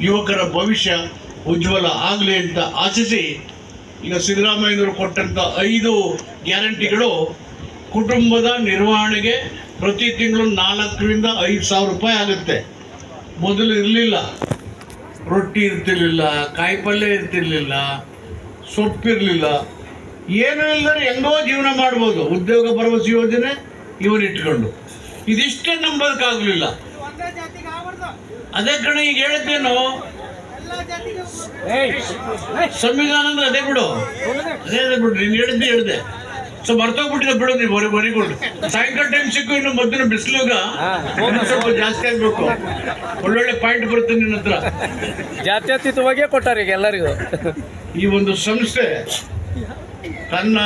ಯುವಕರ ಭವಿಷ್ಯ ಉಜ್ವಲ ಆಗಲಿ ಅಂತ ಆಶಿಸಿ, ಈಗ ಸಿದ್ದರಾಮಯ್ಯನವರು ಕೊಟ್ಟಂಥ 5 ಗ್ಯಾರಂಟಿಗಳು ಕುಟುಂಬದ ನಿರ್ವಹಣೆಗೆ ಪ್ರತಿ ತಿಂಗಳು 4 ರಿಂದ 5 ಸಾವಿರ ರೂಪಾಯಿ ಆಗುತ್ತೆ. ಮೊದಲು ಇರಲಿಲ್ಲ. ರೊಟ್ಟಿ ಇರ್ತಿರ್ಲಿಲ್ಲ, ಕಾಯಿಪಲ್ಯ ಇರ್ತಿರ್ಲಿಲ್ಲ, ಸೊಪ್ಪಿರಲಿಲ್ಲ, ಏನೂ ಇಲ್ಲದ್ರೆ ಹೆಂಗೋ ಜೀವನ ಮಾಡ್ಬೋದು. ಉದ್ಯೋಗ ಭರವಸೆ ಯೋಜನೆ ಇವನಿಟ್ಕೊಂಡು ಇದಿಷ್ಟೇ ನಂಬೋದಕ್ಕಾಗಲಿಲ್ಲ. ಅದೇ ಕಣ ಈಗ ಹೇಳಿದ್ದೇನು, ಸಂವಿಧಾನ ಅಂದ್ರೆ ಅದೇ ಬಿಡು, ಅದೇ ಬಿಡು. ನೀನು ಹೇಳಿದ್ದೆ ಸೊ ಮರ್ತೋಗ್ಬಿಟ್ಟಿದೆ ಬಿಡು. ನೀವು ಬರಿಕೊಂಡು ಸಾಯಂಕಾಲ ಟೈಮ್ ಸಿಕ್ಕು. ಇನ್ನು ಮಧ್ಯಾಹ್ನ ಬಿಸಿಲುಗ ಸ್ವಲ್ಪ ಜಾಸ್ತಿ ಆಗ್ಬೇಕು. ಒಳ್ಳೊಳ್ಳೆ ಪಾಯಿಂಟ್ ಬರುತ್ತೆ ನಿನ್ನ ಹತ್ರ. ಜಾತ್ಯತೀತವಾಗೇ ಕೊಟ್ಟಾರ ಈಗ ಎಲ್ಲರಿಗೂ. ಈ ಒಂದು ಸಂಸ್ಥೆ ತನ್ನ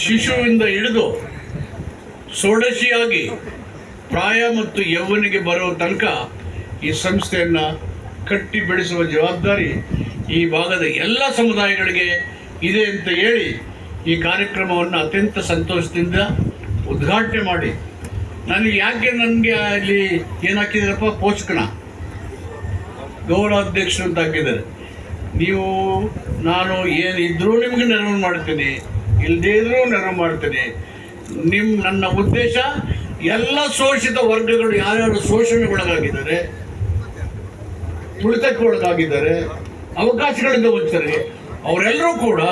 ಶಿಶುವಿಂದ ಹಿಡಿದು ಷೋಡಶಿಯಾಗಿ ಪ್ರಾಯ ಮತ್ತು ಯೌವನಿಗೆ ಬರುವ ತನಕ ಈ ಸಂಸ್ಥೆಯನ್ನು ಕಟ್ಟಿ ಬೆಳೆಸುವ ಜವಾಬ್ದಾರಿ ಈ ಭಾಗದ ಎಲ್ಲ ಸಮುದಾಯಗಳಿಗೆ ಇದೆ ಅಂತ ಹೇಳಿ ಈ ಕಾರ್ಯಕ್ರಮವನ್ನು ಅತ್ಯಂತ ಸಂತೋಷದಿಂದ ಉದ್ಘಾಟನೆ ಮಾಡಿ, ನನಗೆ ಅಲ್ಲಿ ಏನು ಹಾಕಿದಾರಪ್ಪ, ಪೋಷಕನ ಗೌರವಾಧ್ಯಕ್ಷರು ಅಂತ ಹಾಕಿದ್ದಾರೆ. ನೀವು ನಾನು ಏನಿದ್ರೂ ನಿಮಗೆ ನೆರವು ಮಾಡ್ತೀನಿ, ಇಲ್ಲದೇ ಇದ್ರೂ ನೆರವು ಮಾಡ್ತೀನಿ. ನನ್ನ ಉದ್ದೇಶ ಎಲ್ಲ ಶೋಷಿತ ವರ್ಗಗಳು ಯಾರ್ಯಾರು ಶೋಷಣೆಗೊಳಗಾಗಿದ್ದಾರೆ, ತುಳಿತಕ್ಕೆ ಒಳಗಾಗಿದ್ದಾರೆ, ಅವಕಾಶಗಳಿಂದ ವಂಚಿತರಿಗೆ ಅವರೆಲ್ಲರೂ ಕೂಡ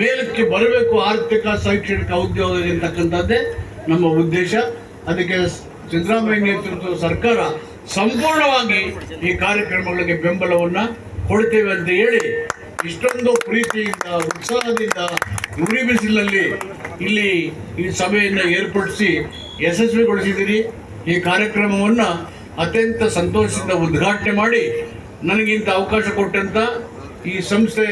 ಮೇಲಕ್ಕೆ ಬರಬೇಕು. ಆರ್ಥಿಕ, ಶೈಕ್ಷಣಿಕ, ಉದ್ಯೋಗ ಇರ್ತಕ್ಕಂಥದ್ದೇ ನಮ್ಮ ಉದ್ದೇಶ. ಅದಕ್ಕೆ ಸಿದ್ದರಾಮಯ್ಯ ನೇತೃತ್ವದ ಸರ್ಕಾರ ಸಂಪೂರ್ಣವಾಗಿ ಈ ಕಾರ್ಯಕ್ರಮಗಳಿಗೆ ಬೆಂಬಲವನ್ನು ಕೊಡ್ತೇವೆ ಅಂತ ಹೇಳಿ ಇಷ್ಟೊಂದು ಪ್ರೀತಿಯಿಂದ, ಉತ್ಸಾಹದಿಂದ ಉರಿ ಬಿಸಿಲಿನಲ್ಲಿ ಇಲ್ಲಿ ಈ ಸಭೆಯನ್ನು ಏರ್ಪಡಿಸಿ ಯಶಸ್ವಿಗೊಳಿಸಿದ್ದೀರಿ. ಈ ಕಾರ್ಯಕ್ರಮವನ್ನು ಅತ್ಯಂತ ಸಂತೋಷದಿಂದ ಉದ್ಘಾಟನೆ ಮಾಡಿ ನನಗಿಂತ ಅವಕಾಶ ಕೊಟ್ಟಂತ ಈ ಸಂಸ್ಥೆಯ